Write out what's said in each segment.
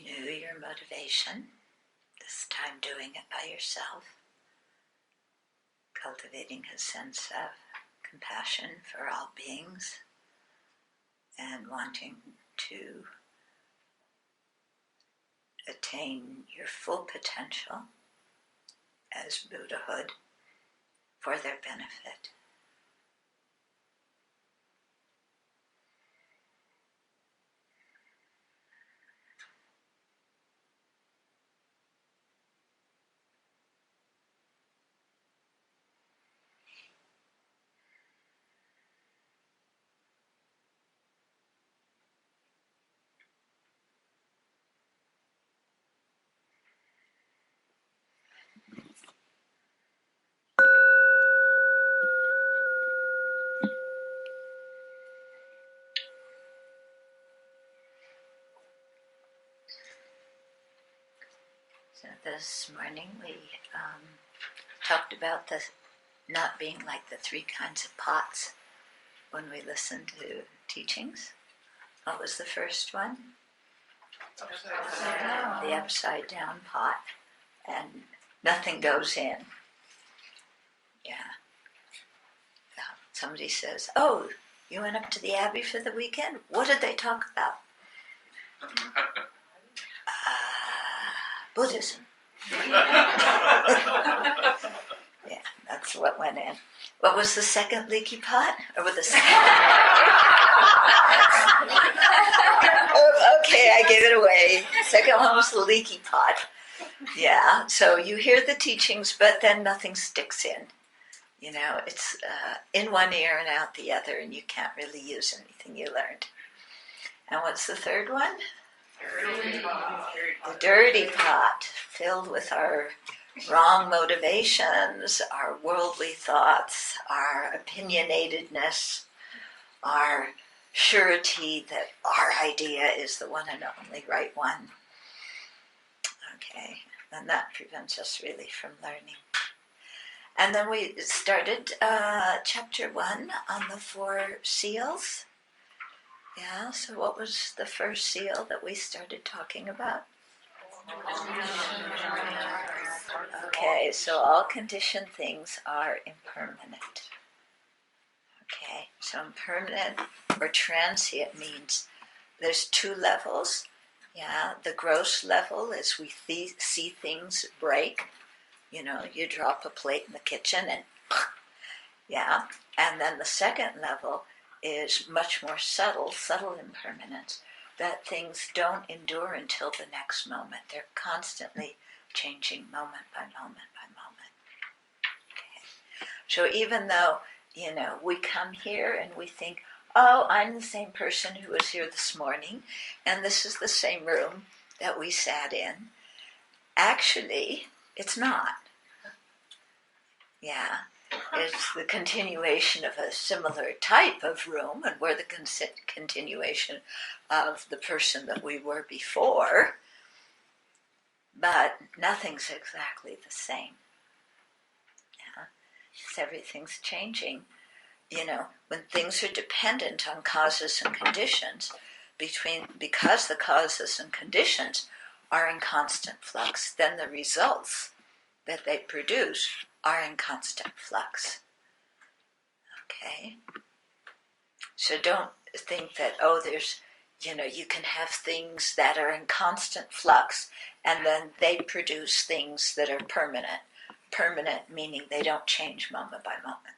Renew your motivation, this time doing it by yourself, cultivating a sense of compassion for all beings and wanting to attain your full potential as Buddhahood for their benefit. So this morning we talked about the not being like the three kinds of pots when we listen to teachings. What was the first one? The upside down pot, and nothing goes in. Yeah. Somebody says, "Oh, you went up to the Abbey for the weekend? What did they talk about?" Buddhism. Yeah, that's what went in. What was the second leaky pot? Or was the second? Okay, I gave it away. Second one was the leaky pot. Yeah, so you hear the teachings, but then nothing sticks in. You know, it's in one ear and out the other, and you can't really use anything you learned. And what's the third one? The dirty pot, filled with our wrong motivations, our worldly thoughts, our opinionatedness, our surety that our idea is the one and only right one. Okay, and that prevents us really from learning. And then we started chapter 1 on the 4 seals. Yeah, so what was the first seal that we started talking about? Okay, so all conditioned things are impermanent. Okay, so impermanent or transient means there's 2 levels. Yeah, the gross level is we see things break. You know, you drop a plate in the kitchen and yeah. And then the second level is much more subtle impermanence, that things don't endure until the next moment. They're constantly changing moment by moment by moment. Okay. So even though, you know, we come here and we think, oh, I'm the same person who was here this morning, and this is the same room that we sat in, actually, it's not. Yeah. It's the continuation of a similar type of room, and we're the continuation of the person that we were before, but nothing's exactly the same. Yeah, everything's changing. You know, when things are dependent on causes and conditions, because the causes and conditions are in constant flux, then the results that they produce are in constant flux. Okay? So don't think that, oh, there's, you know, you can have things that are in constant flux and then they produce things that are permanent. Permanent meaning they don't change moment by moment.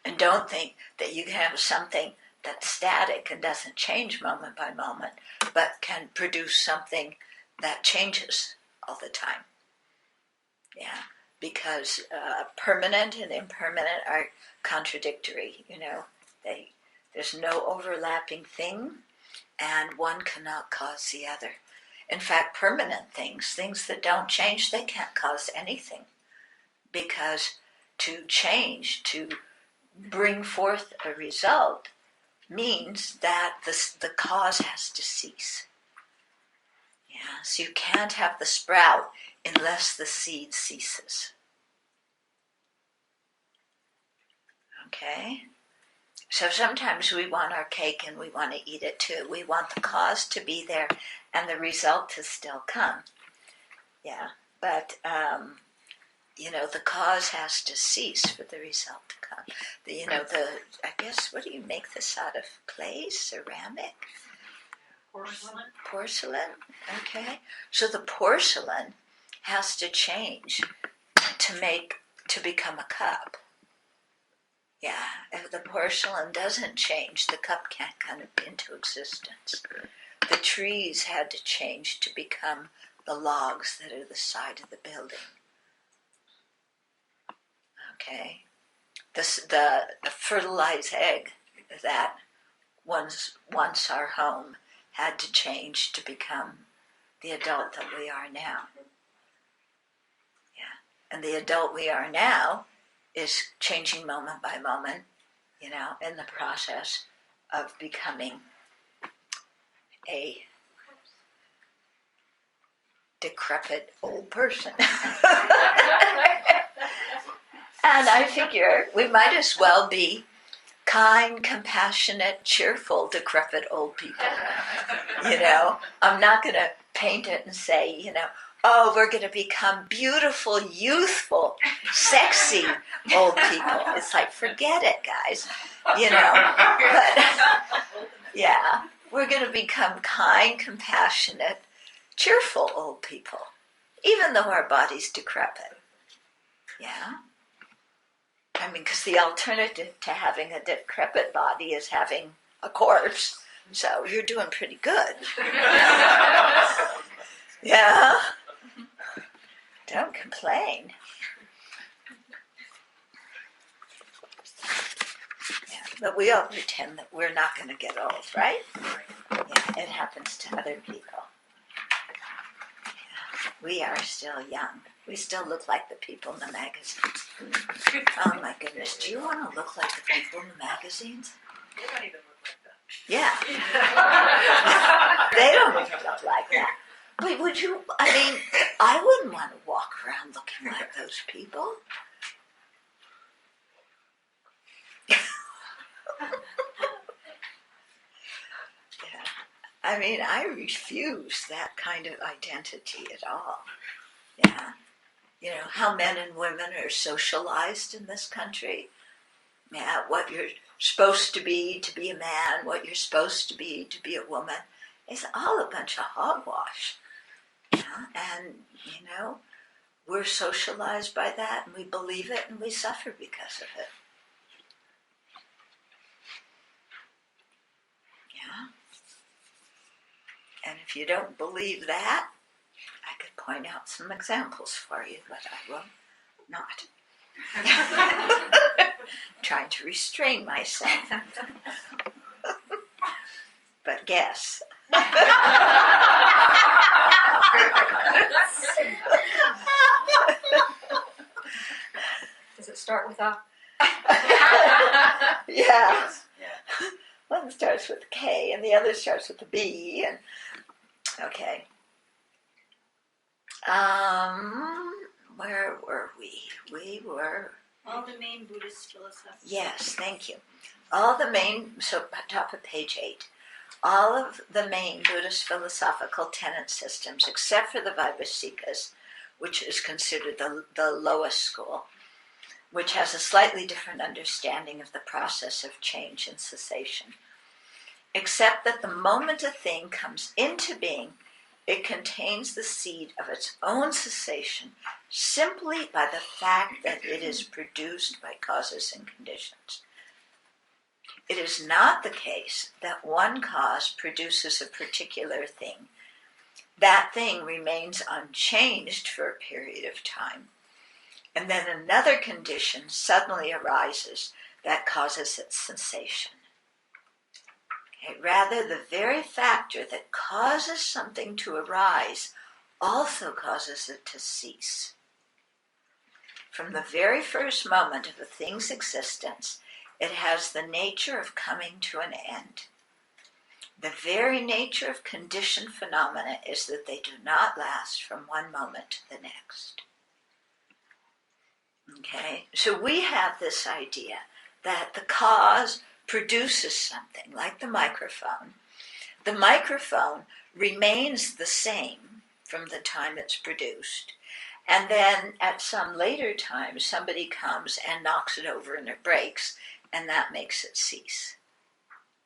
And don't think that you can have something that's static and doesn't change moment by moment, but can produce something that changes all the time. Yeah. Because permanent and impermanent are contradictory, you know. There's no overlapping thing, and one cannot cause the other. In fact, permanent things that don't change, they can't cause anything. Because to change, to bring forth a result, means that the cause has to cease. Yeah, so you can't have the sprout unless the seed ceases. Okay? So sometimes we want our cake and we want to eat it too. We want the cause to be there and the result to still come. Yeah, but the cause has to cease for the result to come. I guess, what do you make this out of? Clay, ceramic, porcelain. Okay, so the porcelain has to change to become a cup. Yeah, if the porcelain doesn't change, the cup can't come into existence. The trees had to change to become the logs that are the side of the building. Okay, the fertilized egg that once our home had to change to become the adult that we are now. Yeah, and the adult we are now is changing moment by moment, in the process of becoming a decrepit old person. And I figure we might as well be kind, compassionate, cheerful, decrepit old people. I'm not going to paint it and say, oh, we're going to become beautiful, youthful, sexy old people. It's like, forget it, guys. But, yeah, we're going to become kind, compassionate, cheerful old people, even though our body's decrepit. Yeah? Because the alternative to having a decrepit body is having a corpse. So you're doing pretty good. Yeah? Don't complain. Yeah, but we all pretend that we're not going to get old, right? Yeah, it happens to other people. Yeah, we are still young. We still look like the people in the magazines. Oh my goodness, do you want to look like the people in the magazines? They don't even look like that. Yeah. They don't even look like that. But would you, I wouldn't want to walk around looking like those people. Yeah. I refuse that kind of identity at all. Yeah. How men and women are socialized in this country. Yeah, what you're supposed to be a man, what you're supposed to be a woman. It's all a bunch of hogwash. Yeah? And, we're socialized by that, and we believe it, and we suffer because of it. Yeah? And if you don't believe that, I could point out some examples for you, but I will not. Trying to restrain myself. But guess. Does it start with a? Yeah. One starts with K and the other starts with a B. And okay. Where were we? We were... All the main Buddhist philosophical... Yes, thank you. So top of page 8. All of the main Buddhist philosophical tenet systems, except for the Vaibhasikas, which is considered the lowest school, which has a slightly different understanding of the process of change and cessation, except that the moment a thing comes into being, it contains the seed of its own cessation simply by the fact that it is produced by causes and conditions. It is not the case that one cause produces a particular thing. That thing remains unchanged for a period of time, and then another condition suddenly arises that causes its cessation. Okay, rather, the very factor that causes something to arise also causes it to cease. From the very first moment of a thing's existence, it has the nature of coming to an end. The very nature of conditioned phenomena is that they do not last from one moment to the next. Okay, so we have this idea that the cause produces something, like the microphone remains the same from the time it's produced. And then at some later time, somebody comes and knocks it over and it breaks, and that makes it cease.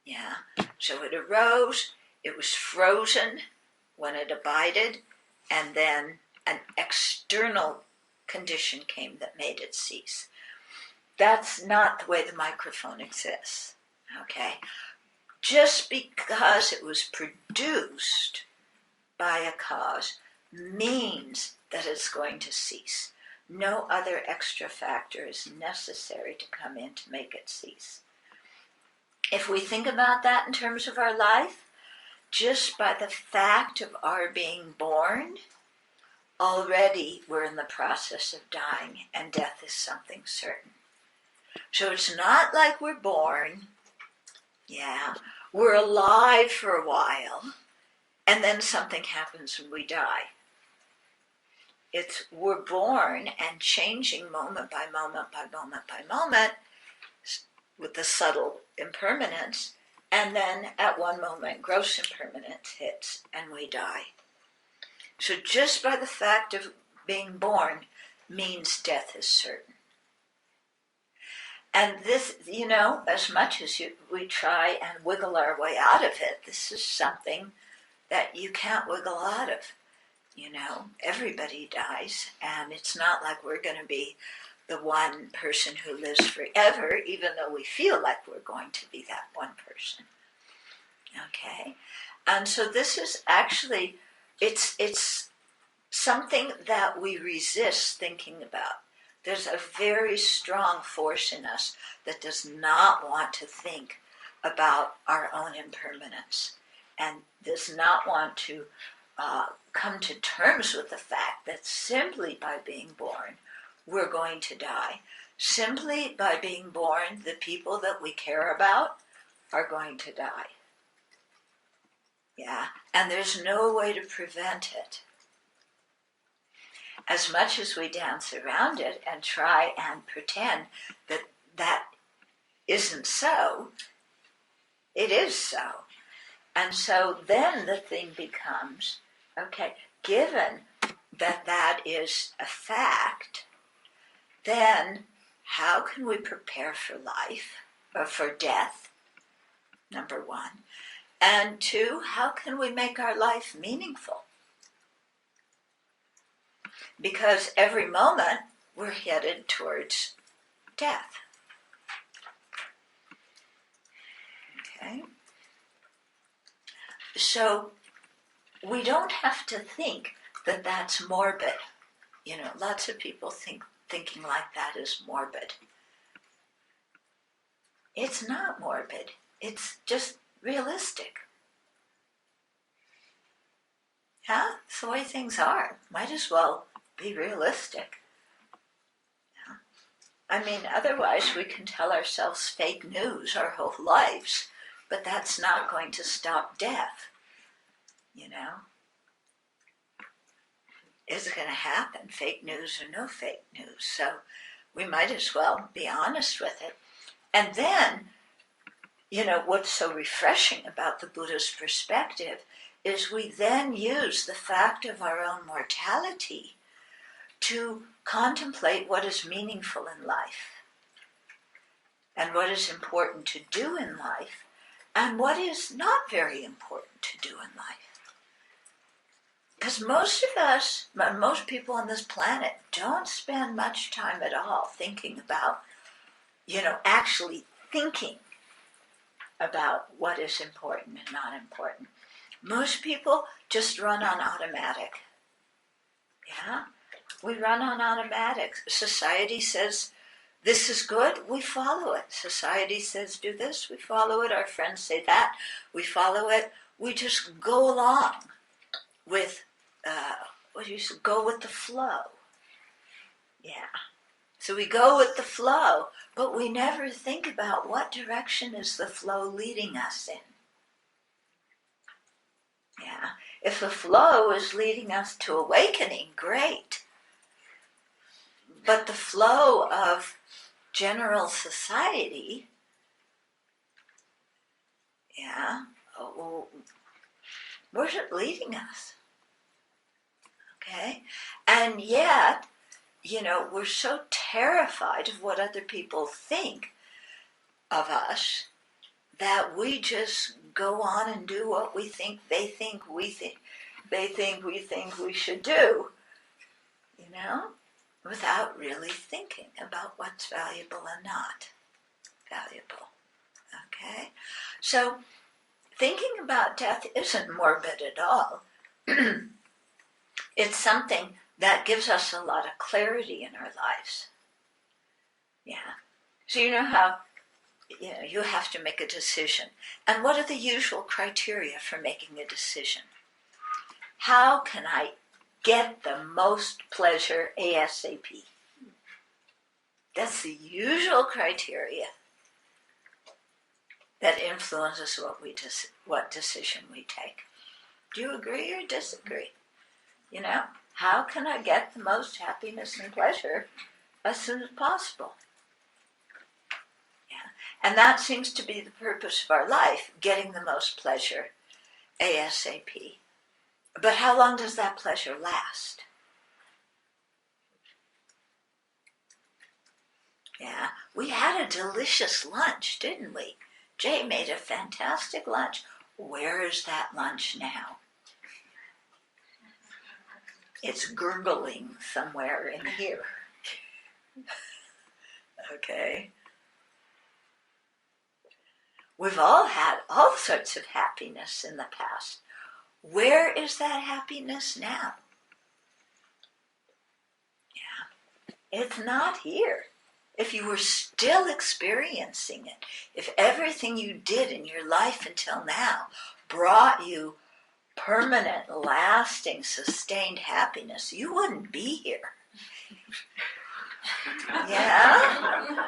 Yeah. So it arose, it was frozen when it abided, and then an external condition came that made it cease. That's not the way the microphone exists. Okay? Just because it was produced by a cause means that it's going to cease. No other extra factor is necessary to come in to make it cease. If we think about that in terms of our life, just by the fact of our being born, already we're in the process of dying, and death is something certain. So it's not like we're born, we're alive for a while, and then something happens and we die. It's we're born and changing moment by moment by moment by moment with the subtle impermanence, and then at one moment gross impermanence hits and we die. So just by the fact of being born means death is certain. And this, as much as we try and wiggle our way out of it, this is something that you can't wiggle out of. Everybody dies, and it's not like we're going to be the one person who lives forever, even though we feel like we're going to be that one person. Okay? And so this is actually, it's something that we resist thinking about. There's a very strong force in us that does not want to think about our own impermanence and does not want to come to terms with the fact that simply by being born, we're going to die. Simply by being born, the people that we care about are going to die. Yeah, and there's no way to prevent it. As much as we dance around it and try and pretend that that isn't so, it is so. And so then the thing becomes, okay, given that that is a fact, then how can we prepare for life, or for death, number one? And two, how can we make our life meaningful? Because every moment we're headed towards death. Okay? So we don't have to think that that's morbid. Lots of people thinking like that is morbid. It's not morbid. It's just realistic. Yeah, it's the way things are. Might as well be realistic. Yeah. Otherwise we can tell ourselves fake news our whole lives, but that's not going to stop death. Is it going to happen, fake news or no fake news? So we might as well be honest with it. And then, what's so refreshing about the Buddhist perspective is we then use the fact of our own mortality to contemplate what is meaningful in life and what is important to do in life and what is not very important to do in life. Because most of us, most people on this planet don't spend much time at all thinking about, actually thinking about what is important and not important. Most people just run on automatic. Yeah? We run on automatic. Society says, this is good, we follow it. Society says, do this, we follow it. Our friends say that, we follow it. We just go along with, go with the flow. Yeah. So we go with the flow, but we never think about what direction is the flow leading us in. Yeah. If the flow is leading us to awakening, great. But the flow of general society Yeah. Oh, where's it leading us? Okay? And yet, we're so terrified of what other people think of us that we just go on and do what we think they think we think we should do, without really thinking about what's valuable and not valuable. Okay? So, thinking about death isn't morbid at all. It's something that gives us a lot of clarity in our lives. Yeah. So you know how you have to make a decision. And what are the usual criteria for making a decision? How can I get the most pleasure ASAP? That's the usual criteria that influences what decision we take. Do you agree or disagree? How can I get the most happiness and pleasure as soon as possible? Yeah. And that seems to be the purpose of our life, getting the most pleasure ASAP. But how long does that pleasure last? Yeah, we had a delicious lunch, didn't we? Jay made a fantastic lunch. Where is that lunch now? It's gurgling somewhere in here. Okay. We've all had all sorts of happiness in the past. Where is that happiness now? Yeah. It's not here. If you were still experiencing it, if everything you did in your life until now brought you permanent, lasting, sustained happiness, you wouldn't be here. Yeah?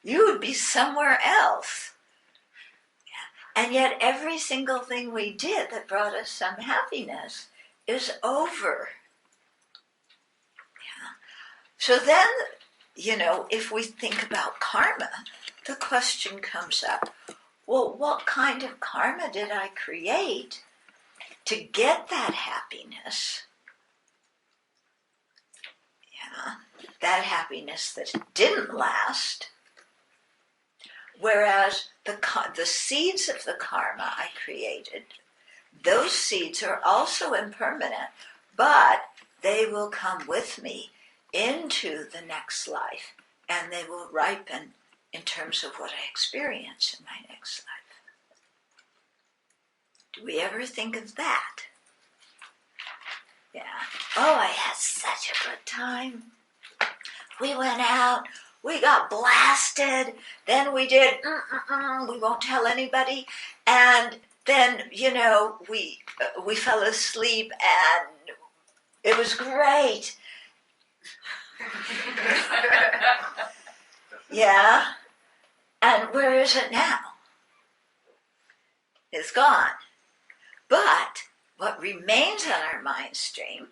You would be somewhere else. Yeah. And yet every single thing we did that brought us some happiness is over. Yeah. So then, if we think about karma, the question comes up, well, what kind of karma did I create to get that happiness? Yeah, that happiness that didn't last. Whereas the seeds of the karma I created, those seeds are also impermanent, but they will come with me into the next life, and they will ripen in terms of what I experience in my next life. Do we ever think of that? Yeah. Oh, I had such a good time. We went out, we got blasted, then we did, we won't tell anybody, and then, we fell asleep, and it was great. Yeah. And where is it now? It's gone. But what remains on our mind stream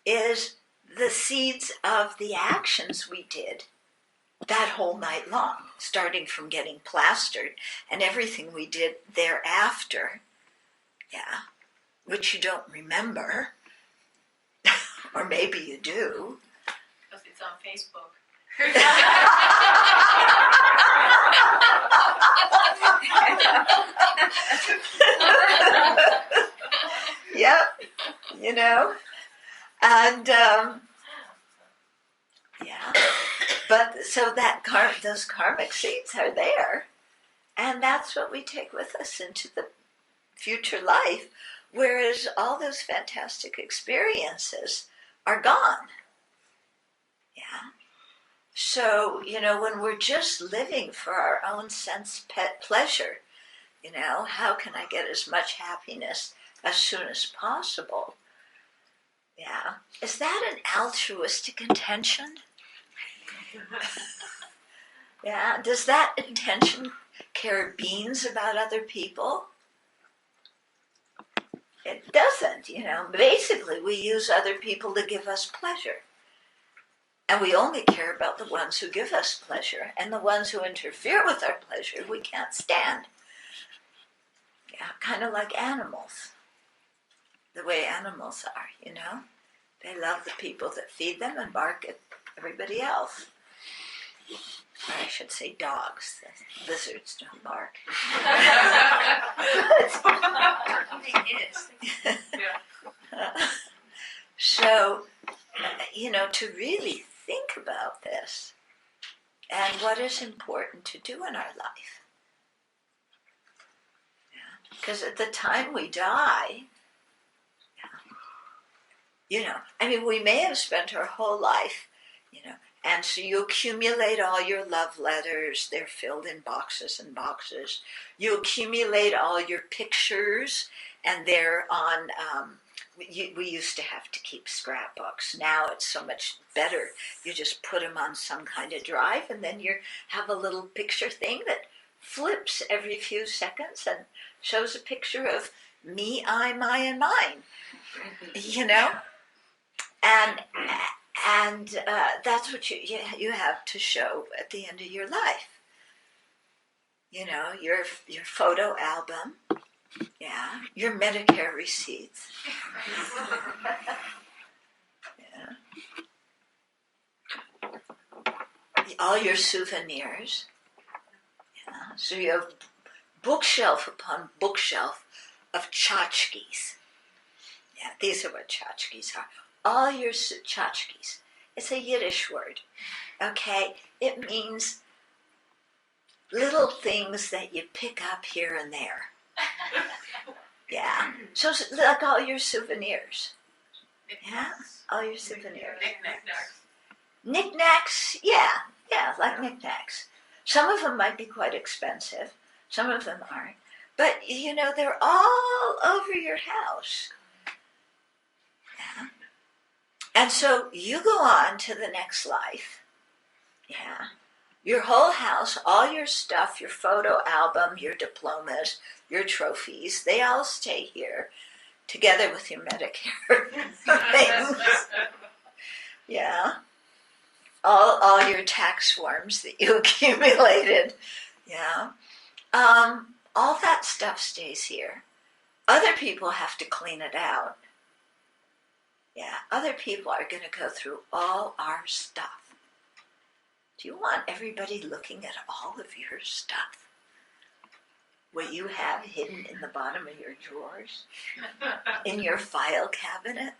is the seeds of the actions we did that whole night long, starting from getting plastered and everything we did thereafter, yeah, which you don't remember, or maybe you do. Because it's on Facebook. Yep, and yeah, but so that those karmic seeds are there, and that's what we take with us into the future life, whereas all those fantastic experiences are gone. Yeah. So, when we're just living for our own sense pet pleasure, how can I get as much happiness as soon as possible? Yeah. Is that an altruistic intention? Yeah. Does that intention care beans about other people? It doesn't, Basically, we use other people to give us pleasure. And we only care about the ones who give us pleasure, and the ones who interfere with our pleasure we can't stand. Yeah, kind of like animals. The way animals are, you know? They love the people that feed them and bark at everybody else. Or I should say dogs. Lizards don't bark. So, to really think about this and what is important to do in our life. Because at the time we die, we may have spent our whole life, and so you accumulate all your love letters. They're filled in boxes and boxes. You accumulate all your pictures, and they're on, we used to have to keep scrapbooks. Now it's so much better. You just put them on some kind of drive, and then you have a little picture thing that flips every few seconds and shows a picture of me, I, my, and mine, And that's what you have to show at the end of your life. Your photo album, your Medicare receipts, all your souvenirs. So you have bookshelf upon bookshelf of tchotchkes. These are what tchotchkes are. All your tchotchkes. It's a Yiddish word, okay? It means little things that you pick up here and there. So like all your souvenirs. All your souvenirs. Knickknacks, like knickknacks. Some of them might be quite expensive. Some of them aren't. But, they're all over your house. And so you go on to the next life. Your whole house, all your stuff, your photo album, your diplomas, your trophies, they all stay here together with your Medicare things. All your tax forms that you accumulated. All that stuff stays here. Other people have to clean it out. Other people are going to go through all our stuff. Do you want everybody looking at all of your stuff? What you have hidden in the bottom of your drawers? In your file cabinet?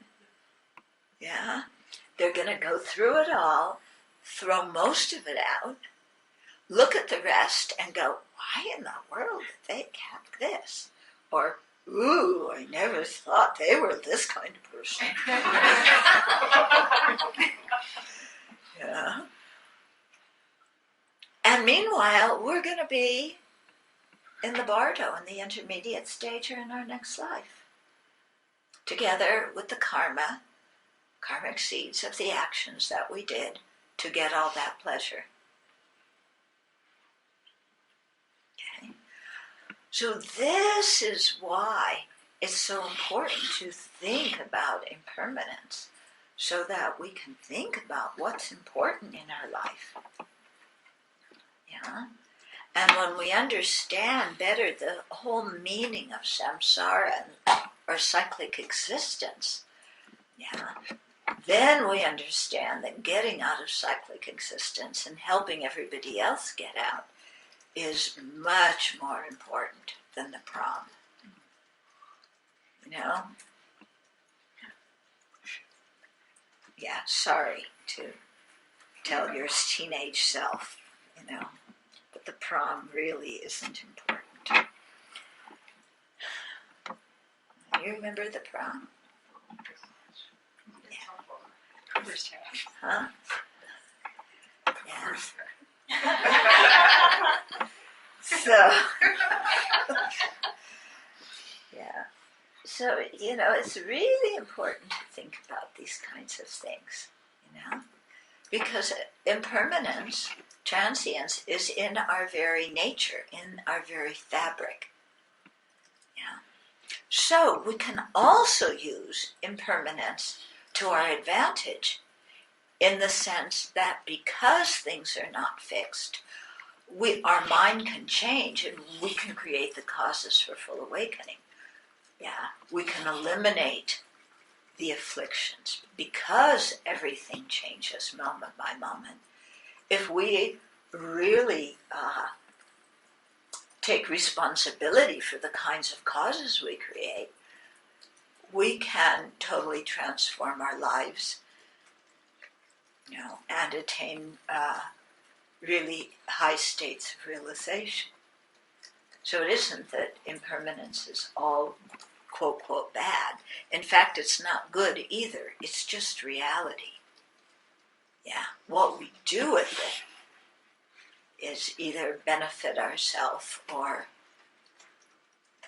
They're going to go through it all, throw most of it out, look at the rest and go, why in the world did they kept this? Or, ooh, I never thought they were this kind of person. And meanwhile, we're going to be in the bardo, in the intermediate stage, or in our next life, together with the karmic seeds of the actions that we did to get all that pleasure. So this is why it's so important to think about impermanence, so that we can think about what's important in our life. And when we understand better the whole meaning of samsara or cyclic existence, then we understand that getting out of cyclic existence and helping everybody else get out is much more important than the prom. Sorry to tell your teenage self, but the prom really isn't important. You remember the prom? Huh? So, So, it's really important to think about these kinds of things, because impermanence, transience, is in our very nature, in our very fabric. So we can also use impermanence to our advantage, in the sense that because things are not fixed, our mind can change, and we can create the causes for full awakening. Yeah, we can eliminate the afflictions because everything changes moment by moment. If we really take responsibility for the kinds of causes we create, we can totally transform our lives, and attain really high states of realization. So it isn't that impermanence is all quote, quote, bad. In fact, it's not good either. It's just reality. Yeah. What we do with it is either benefit ourselves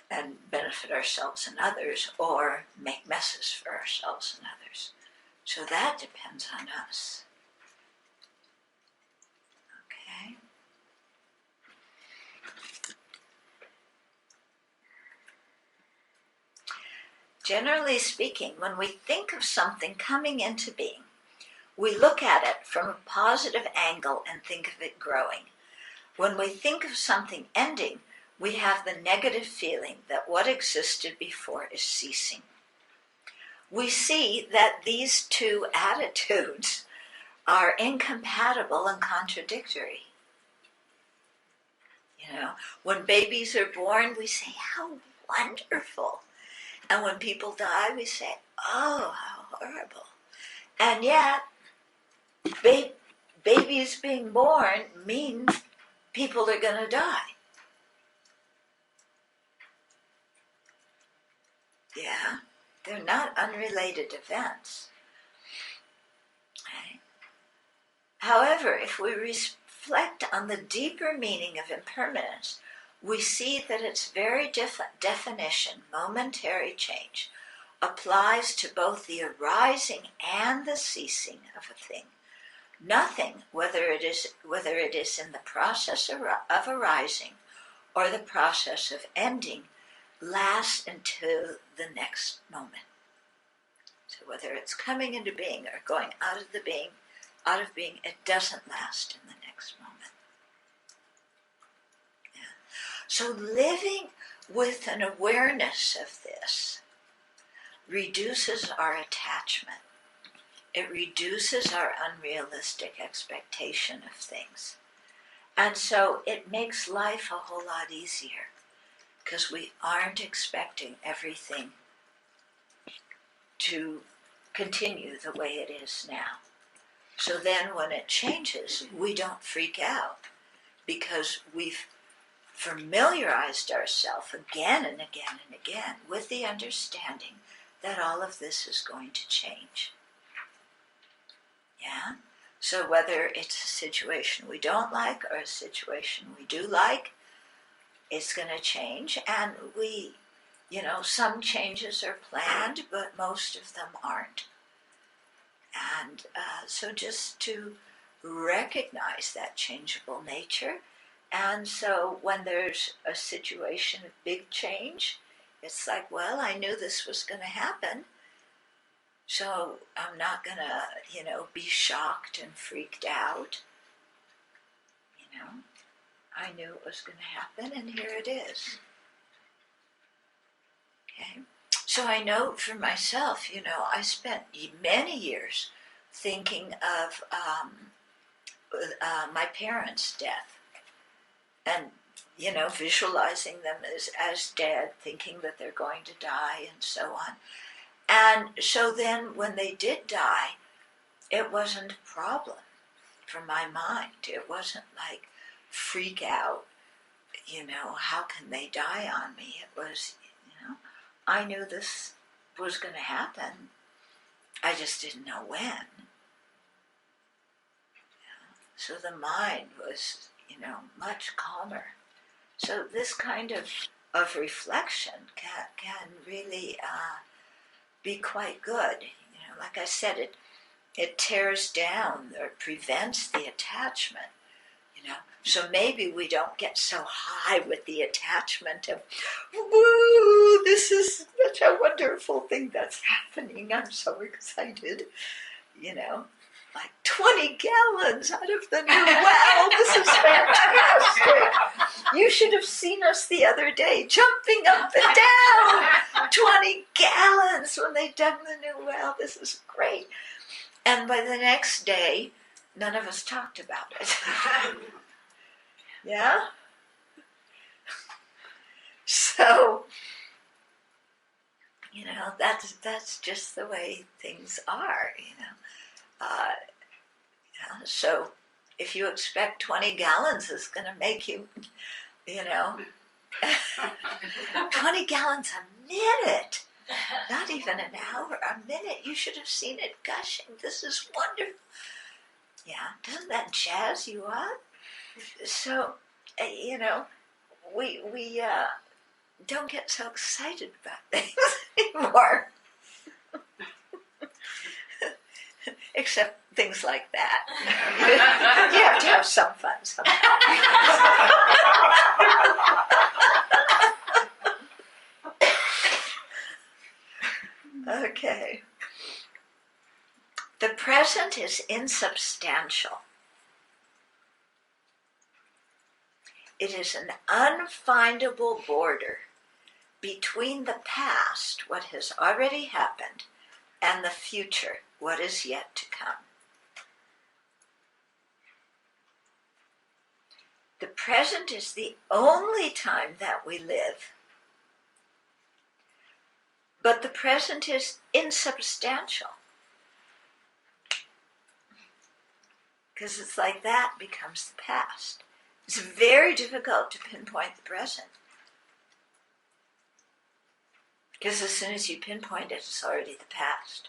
and benefit ourselves and others, or make messes for ourselves and others. So that depends on us. Okay? Generally speaking, when we think of something coming into being, we look at it from a positive angle and think of it growing. When we think of something ending, we have the negative feeling that what existed before is ceasing. We see that these two attitudes are incompatible and contradictory. When babies are born, we say, how wonderful. And when people die, we say, oh, how horrible. And yet, babies being born means people are going to die. Yeah, they're not unrelated events. Okay. However, if we reflect on the deeper meaning of impermanence, we see that its very definition, momentary change, applies to both the arising and the ceasing of a thing. Nothing, whether it is in the process of arising or the process of ending, lasts until the next moment. So whether it's coming into being or going out of being, it doesn't last in the next moment. Yeah. So living with an awareness of this reduces our attachment. It reduces our unrealistic expectation of things. And so it makes life a whole lot easier, because we aren't expecting everything to continue the way it is now. So then when it changes, we don't freak out, because we've familiarized ourselves again and again and again with the understanding that all of this is going to change. Yeah? So whether it's a situation we don't like or a situation we do like, it's going to change. And some changes are planned, but most of them aren't. And so just to recognize that changeable nature. And so when there's a situation of big change, it's like, well, I knew this was going to happen. So I'm not going to, be shocked and freaked out. I knew it was going to happen, and here it is. Okay? So I know for myself, I spent many years thinking of my parents' death. And, visualizing them as dead, thinking that they're going to die, and so on. And so then when they did die, it wasn't a problem for my mind. It wasn't like, freak out, how can they die on me? It was, I knew this was going to happen. I just didn't know when. So the mind was, much calmer. So this kind of reflection can really be quite good. Like I said, it tears down or prevents the attachment. So maybe we don't get so high with the attachment of, woo, this is such a wonderful thing that's happening. I'm so excited. Like 20 gallons out of the new well. This is fantastic. should have seen us the other day, jumping up and down, 20 gallons when they dug the new well. This is great. And by the next day, none of us talked about it. Yeah? So, that's just the way things are, So if you expect 20 gallons is going to make you, 20 gallons a minute, not even an hour, a minute. You should have seen it gushing. This is wonderful. Yeah, doesn't that jazz you up? So, we don't get so excited about things anymore. Except things like that. You have to have some fun sometimes. Okay. The present is insubstantial. It is an unfindable border between the past, what has already happened, and the future, what is yet to come. The present is the only time that we live, but the present is insubstantial. Because it's like that becomes the past. It's very difficult to pinpoint the present. Because as soon as you pinpoint it, it's already the past.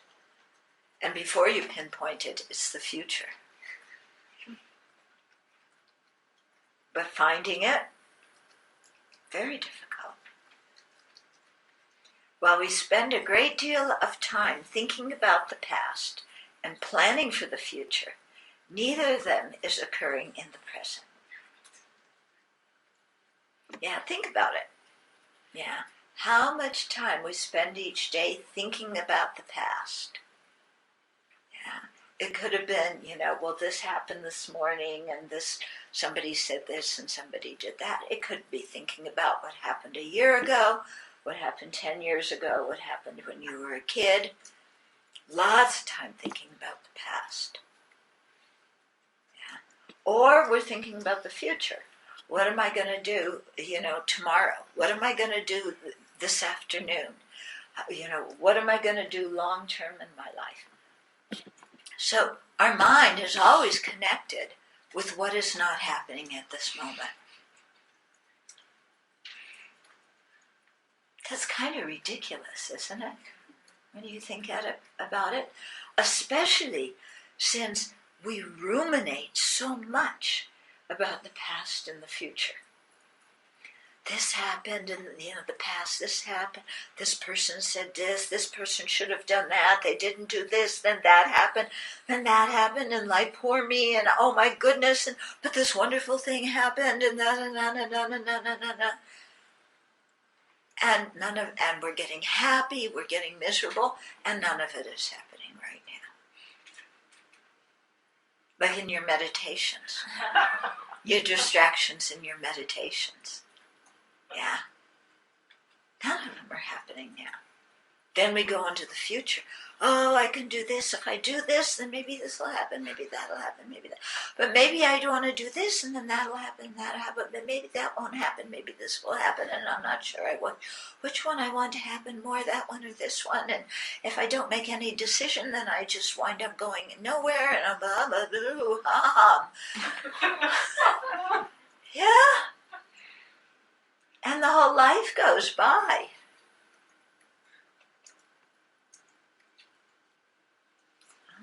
And before you pinpoint it, it's the future. But finding it, very difficult. While we spend a great deal of time thinking about the past and planning for the future, neither of them is occurring in the present. Yeah, think about it. Yeah. How much time we spend each day thinking about the past. Yeah. It could have been, well, this happened this morning, and somebody said this and somebody did that. It could be thinking about what happened a year ago, what happened 10 years ago, what happened when you were a kid. Lots of time thinking about the past. Yeah. Or we're thinking about the future. What am I going to do, tomorrow? What am I going to do this afternoon? What am I going to do long term in my life? So our mind is always connected with what is not happening at this moment. That's kind of ridiculous, isn't it? When you think about it, especially since we ruminate so much about the past and the future. This happened in the past, this happened, this person said this person should have done that, they didn't do this, then that happened, and like poor me, and oh my goodness, but this wonderful thing happened, and and we're getting happy, we're getting miserable, and none of it is happening right now. Like in your meditations. Your distractions in your meditations. Yeah. None of them are happening now. Then we go into the future. Oh, I can do this. If I do this, then maybe this will happen. Maybe that'll happen. Maybe that. But maybe I don't want to do this, and then that'll happen. That'll happen. But maybe that won't happen. Maybe this will happen, and I'm not sure which one I want to happen more, that one or this one. And if I don't make any decision, then I just wind up going nowhere, and I'm blah, blah, blah, yeah. And the whole life goes by.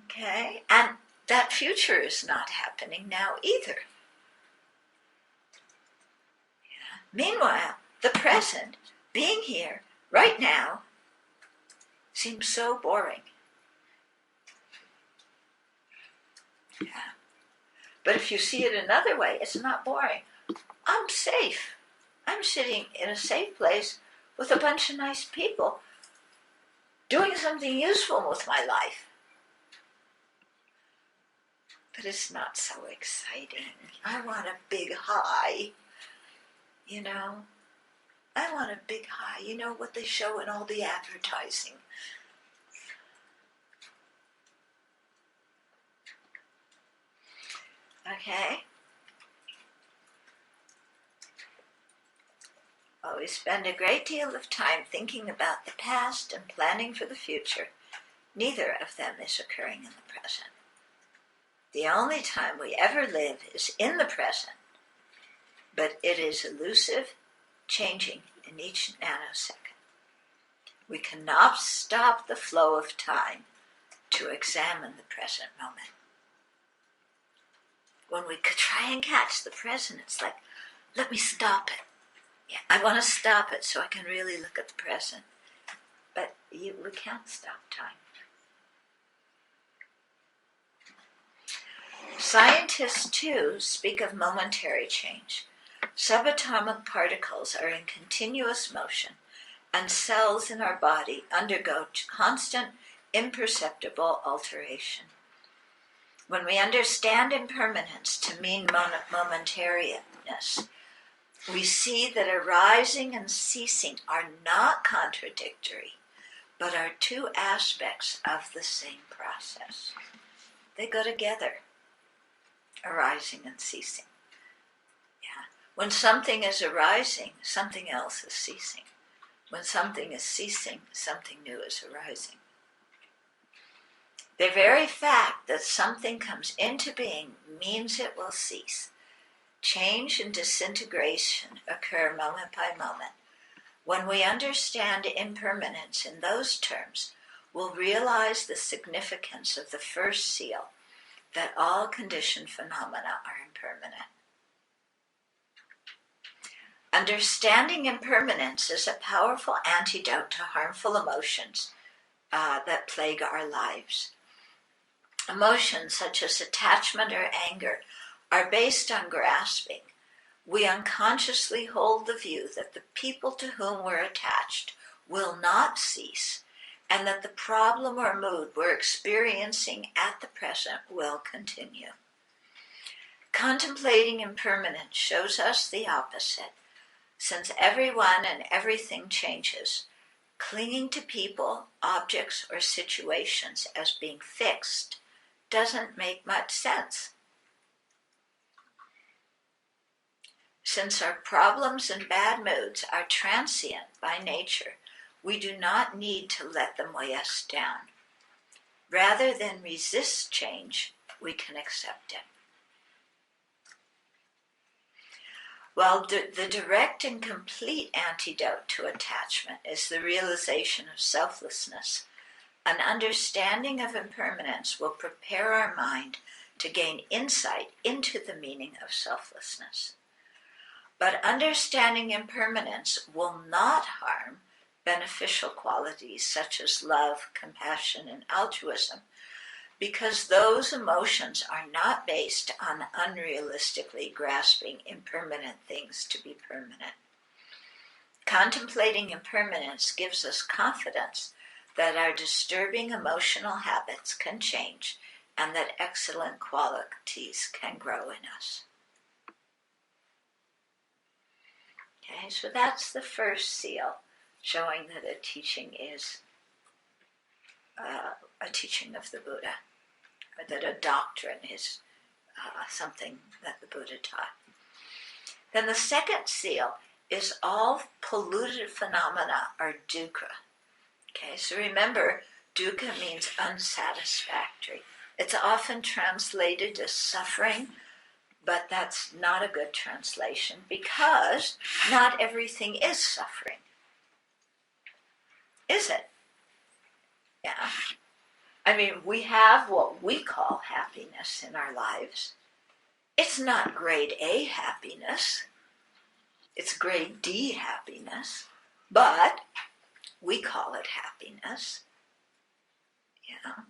Okay, and that future is not happening now either. Yeah. Meanwhile, the present, being here, right now, seems so boring. Yeah. But if you see it another way, it's not boring. I'm safe. I'm sitting in a safe place with a bunch of nice people doing something useful with my life. But it's not so exciting. I want a big high. I want a big high. You know what they show in all the advertising. Okay? Well, we spend a great deal of time thinking about the past and planning for the future. Neither of them is occurring in the present. The only time we ever live is in the present, but it is elusive, changing in each nanosecond. We cannot stop the flow of time to examine the present moment. When we could try and catch the present, it's like, let me stop it. Yeah, I want to stop it so I can really look at the present. But we can't stop time. Scientists, too, speak of momentary change. Subatomic particles are in continuous motion, and cells in our body undergo constant, imperceptible alteration. When we understand impermanence to mean momentariness, we see that arising and ceasing are not contradictory, but are two aspects of the same process. They go together, arising and ceasing. Yeah. When something is arising, something else is ceasing. When something is ceasing, something new is arising. The very fact that something comes into being means it will cease. Change and disintegration occur moment by moment. When we understand impermanence in those terms, we'll realize the significance of the first seal, that all conditioned phenomena are impermanent. Understanding impermanence is a powerful antidote to harmful emotions that plague our lives. Emotions such as attachment or anger are based on grasping. We unconsciously hold the view that the people to whom we're attached will not cease, and that the problem or mood we're experiencing at the present will continue. Contemplating impermanence shows us the opposite. Since everyone and everything changes, clinging to people, objects, or situations as being fixed doesn't make much sense. Since our problems and bad moods are transient by nature, we do not need to let them weigh us down. Rather than resist change, we can accept it. Well, the direct and complete antidote to attachment is the realization of selflessness. An understanding of impermanence will prepare our mind to gain insight into the meaning of selflessness. But understanding impermanence will not harm beneficial qualities such as love, compassion, and altruism, because those emotions are not based on unrealistically grasping impermanent things to be permanent. Contemplating impermanence gives us confidence that our disturbing emotional habits can change and that excellent qualities can grow in us. Okay, so that's the first seal, showing that a teaching is a teaching of the Buddha, or that a doctrine is something that the Buddha taught. Then the second seal is all polluted phenomena are dukkha. Okay, so remember, dukkha means unsatisfactory. It's often translated as suffering, but that's not a good translation because not everything is suffering. Is it? Yeah. I mean, we have what we call happiness in our lives. It's not grade A happiness. It's grade D happiness, but we call it happiness. Yeah.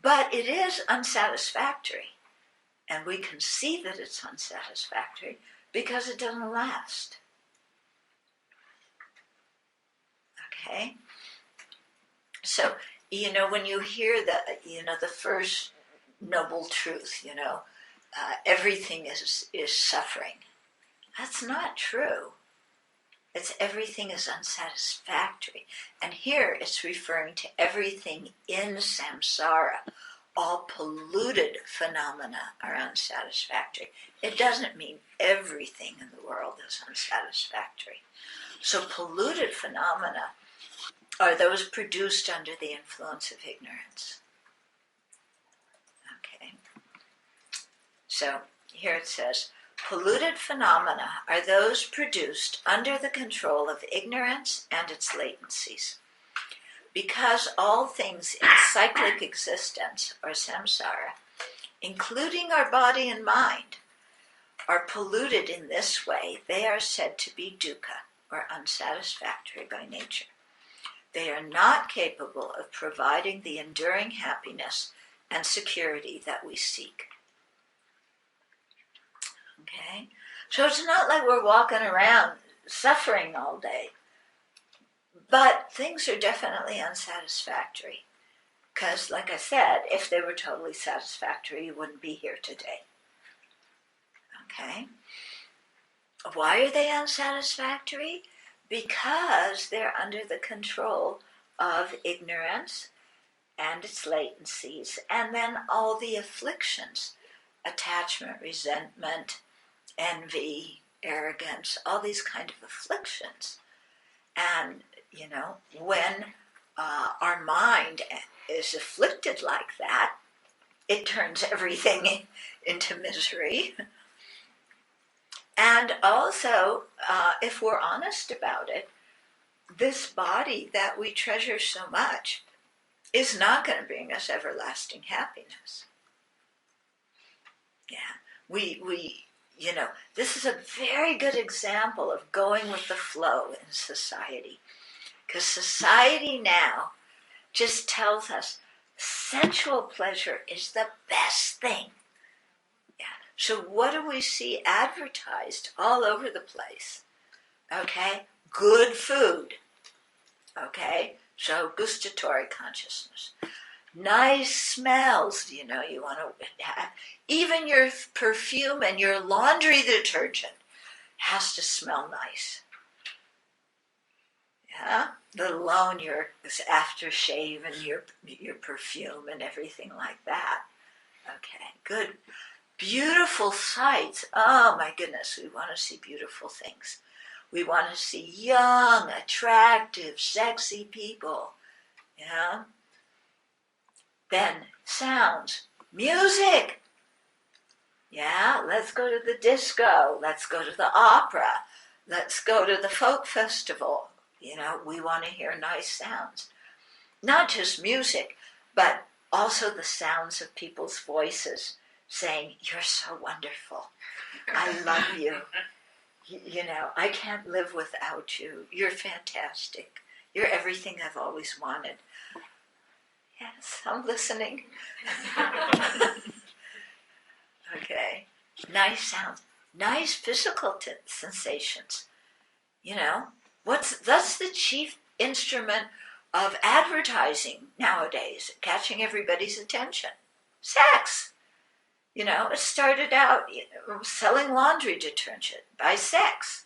But it is unsatisfactory. And we can see that it's unsatisfactory because it doesn't last. Okay? So, when you hear the first noble truth, everything is suffering. That's not true. It's everything is unsatisfactory. And here it's referring to everything in samsara. All polluted phenomena are unsatisfactory. It doesn't mean everything in the world is unsatisfactory. So polluted phenomena are those produced under the influence of ignorance. Okay. So here it says, polluted phenomena are those produced under the control of ignorance and its latencies. Because all things in cyclic existence, or samsara, including our body and mind, are polluted in this way, they are said to be dukkha, or unsatisfactory by nature. They are not capable of providing the enduring happiness and security that we seek. Okay? So it's not like we're walking around suffering all day. But things are definitely unsatisfactory. Because, like I said, if they were totally satisfactory, you wouldn't be here today. Okay? Why are they unsatisfactory? Because they're under the control of ignorance and its latencies, and then all the afflictions, attachment, resentment, envy, arrogance, all these kind of afflictions. And when our mind is afflicted like that, it turns everything into misery. And also, if we're honest about it, this body that we treasure so much is not going to bring us everlasting happiness. Yeah, this is a very good example of going with the flow in society. Because society now just tells us sensual pleasure is the best thing. Yeah. So what do we see advertised all over the place? Okay, good food. Okay, so gustatory consciousness. Nice smells, you want to have. Even your perfume and your laundry detergent has to smell nice. Yeah, let alone your aftershave and your perfume and everything like that. Okay, good. Beautiful sights. Oh my goodness, we want to see beautiful things. We want to see young, attractive, sexy people. Yeah. Then sounds, music. Yeah, let's go to the disco. Let's go to the opera. Let's go to the folk festival. We want to hear nice sounds. Not just music, but also the sounds of people's voices saying, "You're so wonderful. I love you. I can't live without you. You're fantastic. You're everything I've always wanted." Yes, I'm listening. Okay. Nice sounds. Nice physical sensations. That's the chief instrument of advertising nowadays, catching everybody's attention. Sex. It started out selling laundry detergent by sex.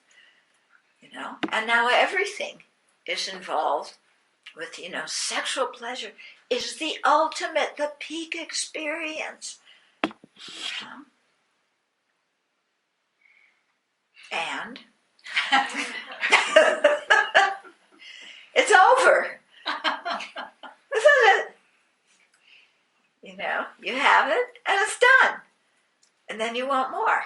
And now everything is involved with, sexual pleasure is the ultimate, the peak experience. And it's over. This is it. You have it and it's done. And then you want more.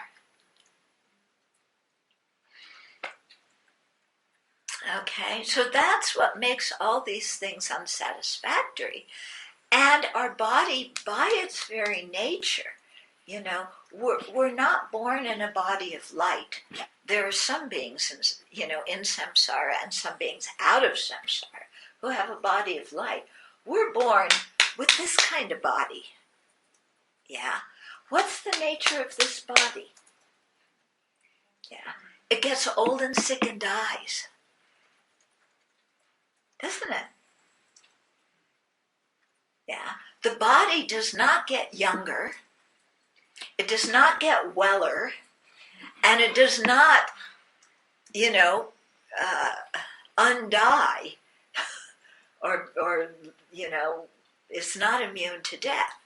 Okay, so that's what makes all these things unsatisfactory. And our body, by its very nature, we're not born in a body of light. There are some beings, in samsara and some beings out of samsara who have a body of light. We're born with this kind of body. Yeah. What's the nature of this body? Yeah. It gets old and sick and dies. Doesn't it? Yeah. The body does not get younger. It does not get weller. And it does not, undie or is not immune to death.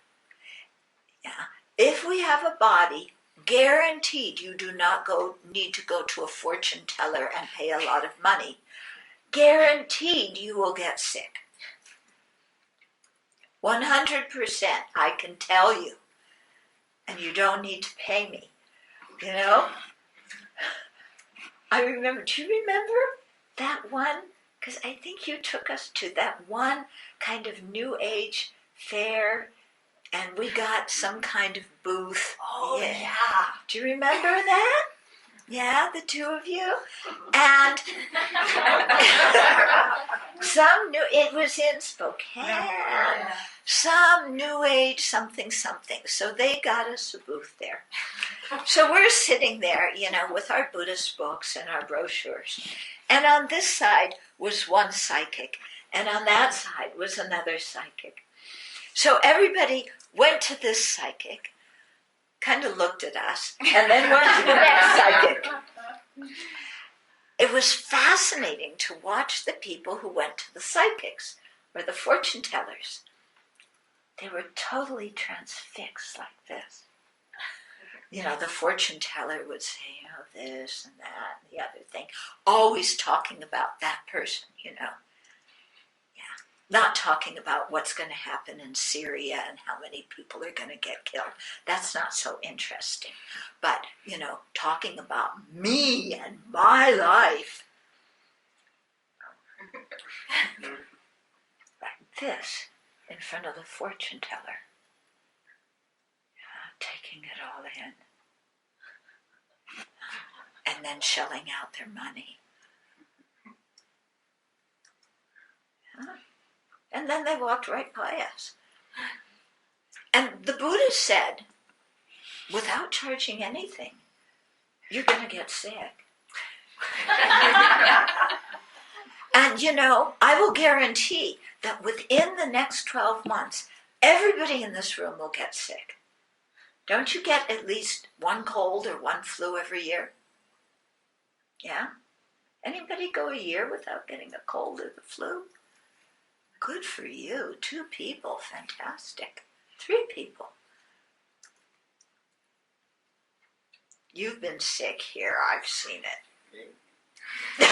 Yeah. If we have a body, guaranteed you do not need to go to a fortune teller and pay a lot of money. Guaranteed you will get sick. 100%, I can tell you. And you don't need to pay me. I remember, do you remember that one? Because I think you took us to that one kind of New Age fair, and we got some kind of booth. Oh, yeah. Do you remember that? Yeah, the two of you? And it was in Spokane. Yeah. Some New Age something. So they got us a booth there. So we're sitting there, with our Buddhist books and our brochures. And on this side was one psychic. And on that side was another psychic. So everybody went to this psychic, kind of looked at us, and then went to the next psychic. It was fascinating to watch the people who went to the psychics or the fortune tellers. They were totally transfixed like this. The fortune teller would say, this and that and the other thing, always talking about that person, Not talking about what's going to happen in Syria and how many people are going to get killed. That's not so interesting. But, talking about me and my life. Like this, in front of the fortune teller. Taking it all in. And then shelling out their money. And then they walked right by us. And the Buddha said, without charging anything, you're going to get sick. And I will guarantee that within the next 12 months, everybody in this room will get sick. Don't you get at least one cold or one flu every year? Yeah? Anybody go a year without getting a cold or the flu? Good for you. 2 people. Fantastic. 3 people. You've been sick here. I've seen it. Either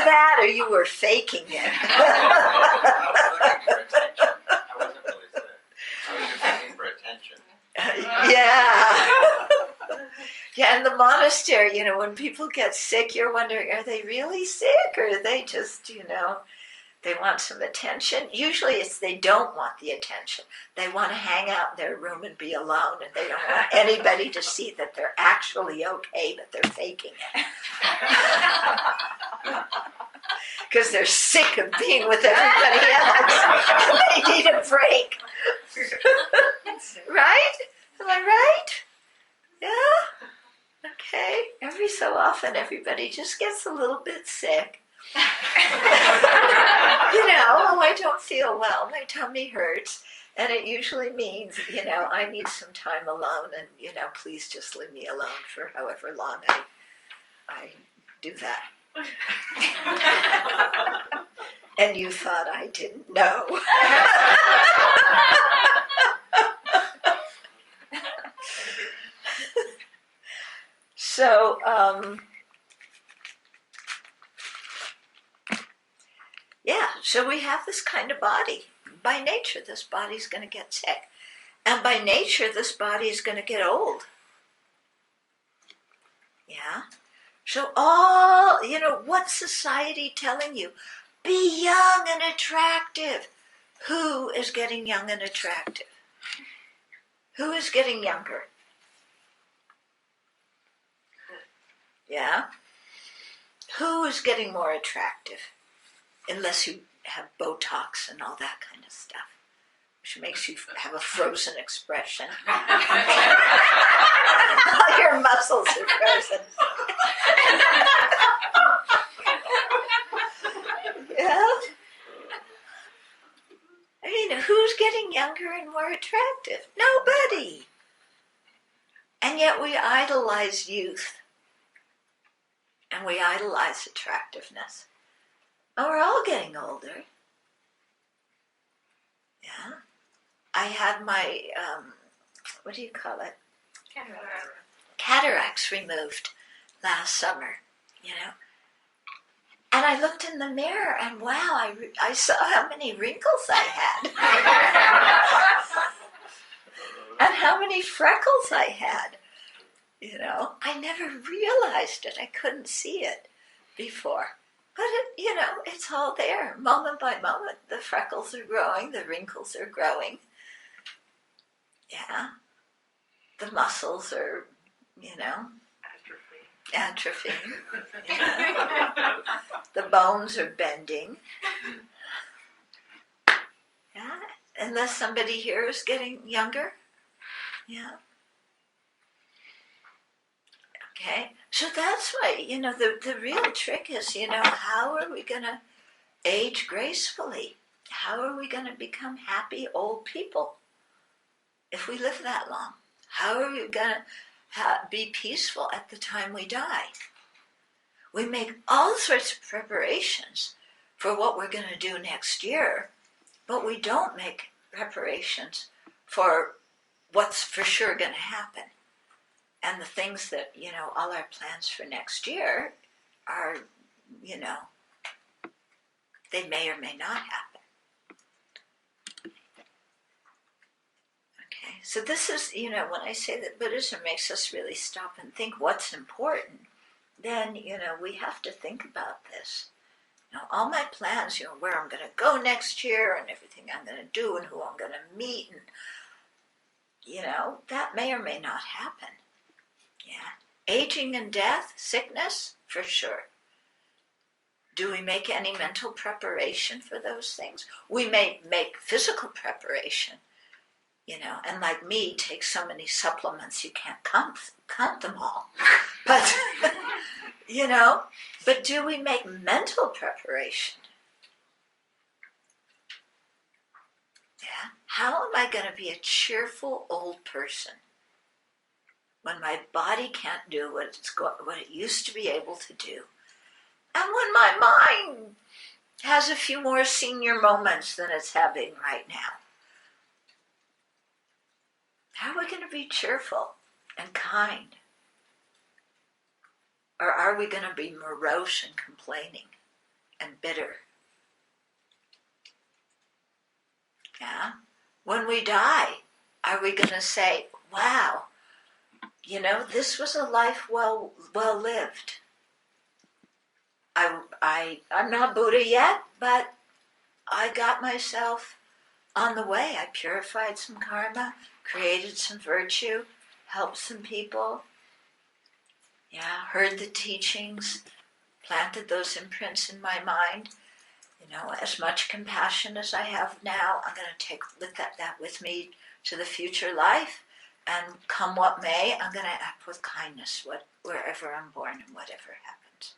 that or you were faking it. I wasn't really sick. I was just looking for attention. Yeah. Yeah, in the monastery, when people get sick, you're wondering, are they really sick or are they just, they want some attention? Usually it's they don't want the attention. They want to hang out in their room and be alone, and they don't want anybody to see that they're actually okay, but they're faking it. Because they're sick of being with everybody else and they need a break. Right? Am I right? Yeah? Okay. Every so often everybody just gets a little bit sick. I don't feel well, my tummy hurts, and it usually means, I need some time alone, and, please just leave me alone for however long I do that. And you thought I didn't know. So, so we have this kind of body. By nature, this body's going to get sick. And by nature, this body is going to get old. Yeah? So what's society telling you? Be young and attractive. Who is getting young and attractive? Who is getting younger? Yeah? Who is getting more attractive? Unless you have Botox and all that kind of stuff, which makes you have a frozen expression. All your muscles are frozen. Yeah? Who's getting younger and more attractive? Nobody. And yet we idolize youth. And we idolize attractiveness. And we're all getting older. Yeah. I had my, what do you call it? Cataracts removed last summer, And I looked in the mirror and wow, I saw how many wrinkles I had. And how many freckles I had. I never realized it. I couldn't see it before. But it's all there. Moment by moment, the freckles are growing, the wrinkles are growing. Yeah. The muscles are, atrophying. The bones are bending. Yeah. Unless somebody here is getting younger. Yeah. Okay. So that's why, the real trick is, how are we going to age gracefully? How are we going to become happy old people if we live that long? How are we going to be peaceful at the time we die? We make all sorts of preparations for what we're going to do next year, but we don't make preparations for what's for sure going to happen. And the things that, all our plans for next year are, they may or may not happen. Okay, so this is, when I say that Buddhism makes us really stop and think what's important, then, we have to think about this. All my plans, where I'm going to go next year and everything I'm going to do and who I'm going to meet, and, that may or may not happen. Yeah. Aging and death, sickness, for sure. Do we make any mental preparation for those things? We may make physical preparation, and like me, take so many supplements you can't count them all. But, but do we make mental preparation? Yeah. How am I going to be a cheerful old person when my body can't do what it used to be able to do? And when my mind has a few more senior moments than it's having right now? How are we going to be cheerful and kind? Or are we going to be morose and complaining and bitter? Yeah? When we die, are we going to say, wow, this was a life well lived. I'm not Buddha yet, but I got myself on the way. I purified some karma, created some virtue, helped some people. Yeah, heard the teachings, planted those imprints in my mind. As much compassion as I have now, I'm going to take that with me to the future life. And come what may, I'm going to act with kindness wherever I'm born and whatever happens.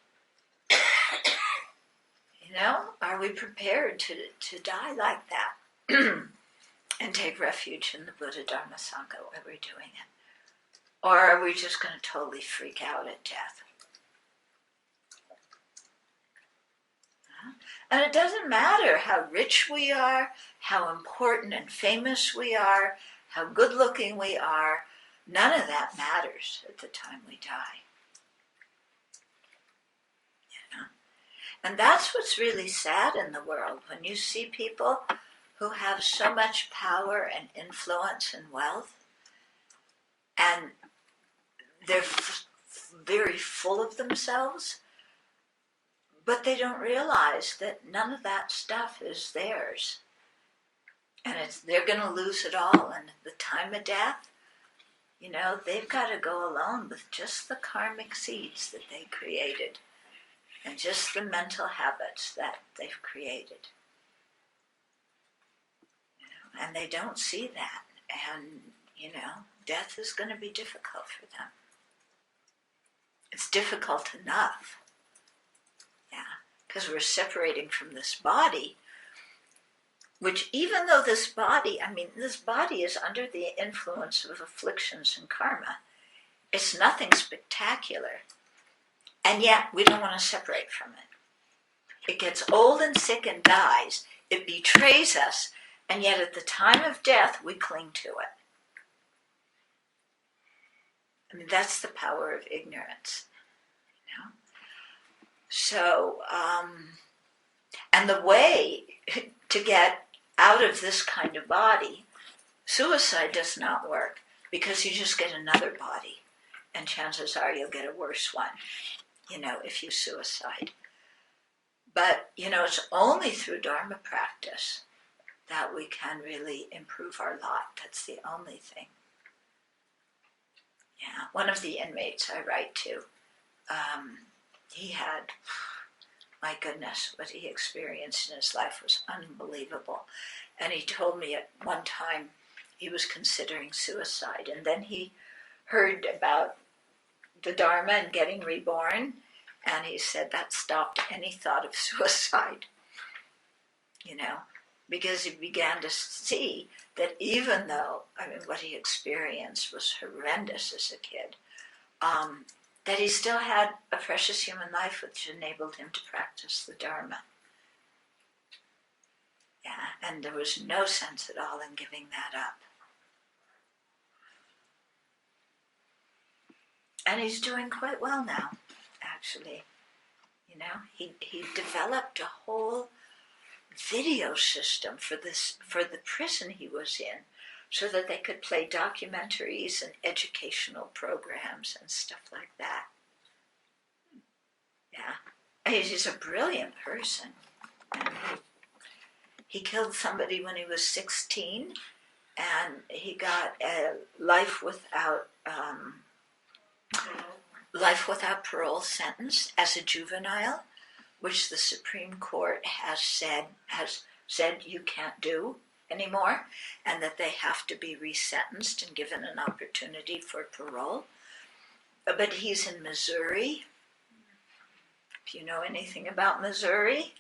Are we prepared to die like that? And take refuge in the Buddha, Dharma, Sangha while we're doing it? Or are we just going to totally freak out at death? And it doesn't matter how rich we are, how important and famous we are, how good looking we are. None of that matters at the time we die. And that's what's really sad in the world, when you see people who have so much power and influence and wealth, and they're very full of themselves, but they don't realize that none of that stuff is theirs. And they're going to lose it all. And at the time of death, they've got to go alone with just the karmic seeds that they created and just the mental habits that they've created. And they don't see that. And, death is going to be difficult for them. It's difficult enough. Yeah, because we're separating from this body, which even though this body is under the influence of afflictions and karma, it's nothing spectacular. And yet we don't want to separate from it. It gets old and sick and dies. It betrays us, and yet at the time of death we cling to it. I mean, that's the power of ignorance. You know? So, and the way to get out of this kind of body, suicide does not work, because you just get another body, and chances are you'll get a worse one, you know, if you suicide. But, you know, it's only through Dharma practice that we can really improve our lot. That's the only thing. Yeah, one of the inmates I write to, he had, my goodness, what he experienced in his life was unbelievable. And he told me at one time he was considering suicide, and then he heard about the Dharma and getting reborn, and he said that stopped any thought of suicide, you know, because he began to see that even though, I mean, what he experienced was horrendous as a kid, that he still had a precious human life which enabled him to practice the Dharma. Yeah, and there was no sense at all in giving that up. And he's doing quite well now, actually. You know, he developed a whole video system for the prison he was in, so that they could play documentaries and educational programs and stuff like that. Yeah, he's a brilliant person. He killed somebody when he was 16, and he got a life without parole sentence as a juvenile, which the Supreme Court has said you can't do anymore, and that they have to be resentenced and given an opportunity for parole. But he's in Missouri. If you know anything about Missouri,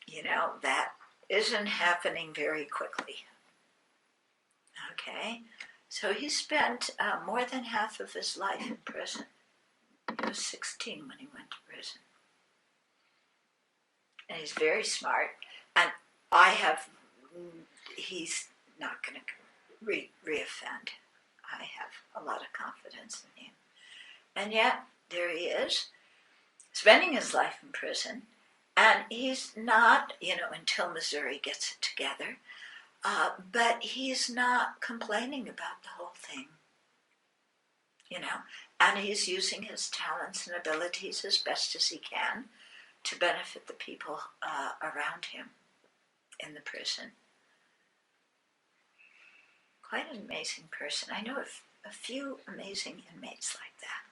you know that isn't happening very quickly. Okay, so he spent more than half of his life in prison. He was 16 when he went to prison. And he's very smart, and he's not going to reoffend. I have a lot of confidence in him. And yet, there he is, spending his life in prison, and he's not, you know, until Missouri gets it together, but he's not complaining about the whole thing, you know, and he's using his talents and abilities as best as he can to benefit the people around him in the prison. Quite an amazing person. I know a few amazing inmates like that.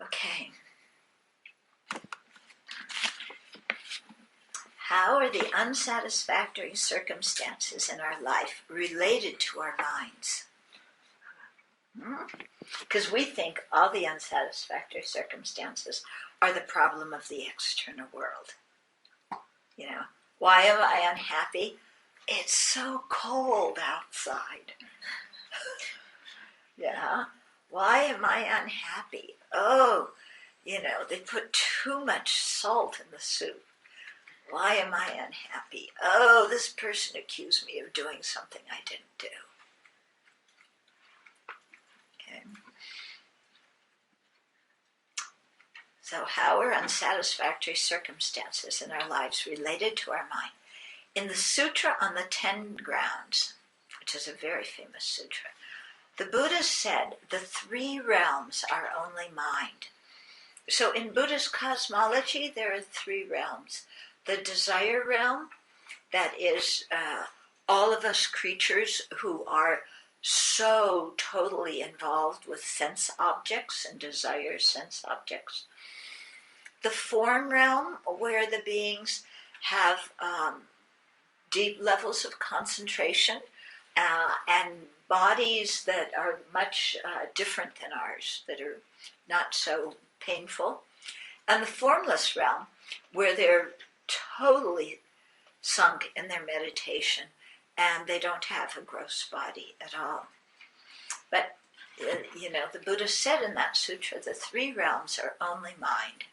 Okay. How are the unsatisfactory circumstances in our life related to our minds? Because we think all the unsatisfactory circumstances are the problem of the external world. You know, why am I unhappy? It's so cold outside. Yeah, why am I unhappy? Oh, you know, they put too much salt in the soup. Why am I unhappy? Oh, this person accused me of doing something I didn't do. Okay. So how are unsatisfactory circumstances in our lives related to our mind? In the Sutra on the 10 Grounds, which is a very famous sutra, the Buddha said the 3 realms are only mind. So in Buddhist cosmology, there are 3 realms. The desire realm, that is all of us creatures who are so totally involved with sense objects and desire sense objects. The form realm, where the beings have deep levels of concentration and bodies that are much different than ours, that are not so painful. And the formless realm, where they're totally sunk in their meditation and they don't have a gross body at all. But the Buddha said in that sutra, the three realms are only mind.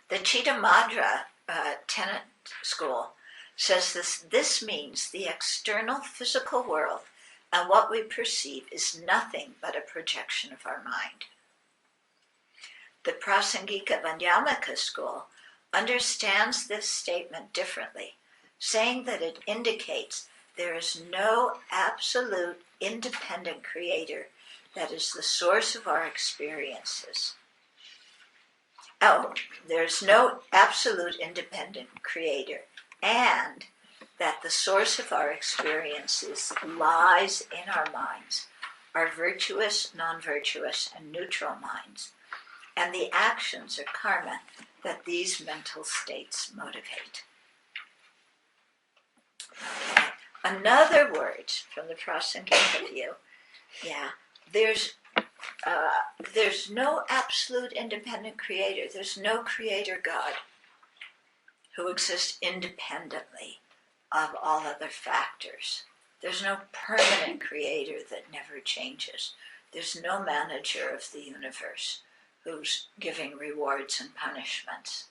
The Chittamatra Tenant school says this means the external physical world and what we perceive is nothing but a projection of our mind. The Prasangika Vanyamaka school understands this statement differently, saying that it indicates there is no absolute independent creator that is the source of our experiences. Oh, there's no absolute independent creator, and that the source of our experiences lies in our minds, our virtuous, non-virtuous, and neutral minds, and the actions or karma that these mental states motivate. Okay. Another word from the Prasangika view, there's no absolute independent creator. There's no creator God who exists independently of all other factors. There's no permanent creator that never changes. There's no manager of the universe who's giving rewards and punishments.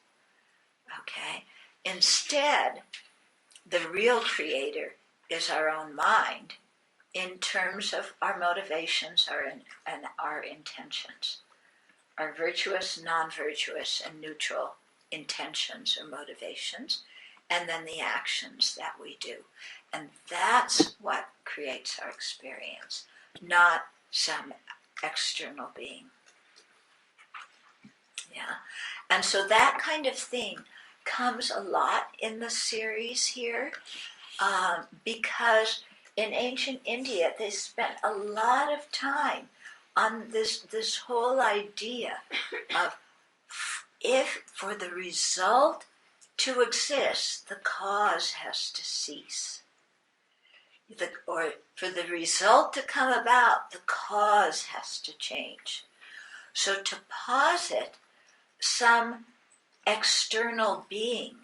Okay? Instead, the real creator is our own mind in terms of our motivations and our intentions, our virtuous, non-virtuous, and neutral intentions or motivations, and then the actions that we do. And that's what creates our experience, not some external being. Yeah. And so that kind of thing comes a lot in the series here, because in ancient India they spent a lot of time on this whole idea of if for the result to exist, the cause has to cease. Or for the result to come about, the cause has to change. So to posit some external being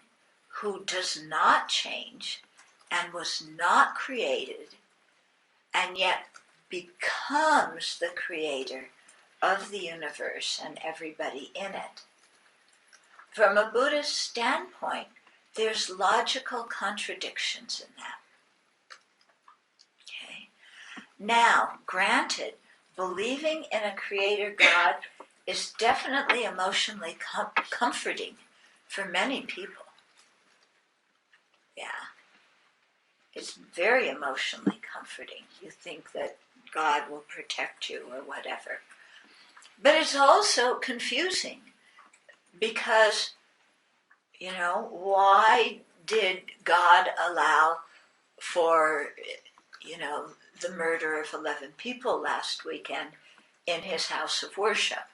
who does not change and was not created and yet becomes the creator of the universe and everybody in it. From a Buddhist standpoint, there's logical contradictions in that. Okay? Now, granted, believing in a creator God is definitely emotionally comforting for many people. Yeah. It's very emotionally comforting. You think that God will protect you or whatever. But it's also confusing because, why did God allow for, the murder of 11 people last weekend in his house of worship?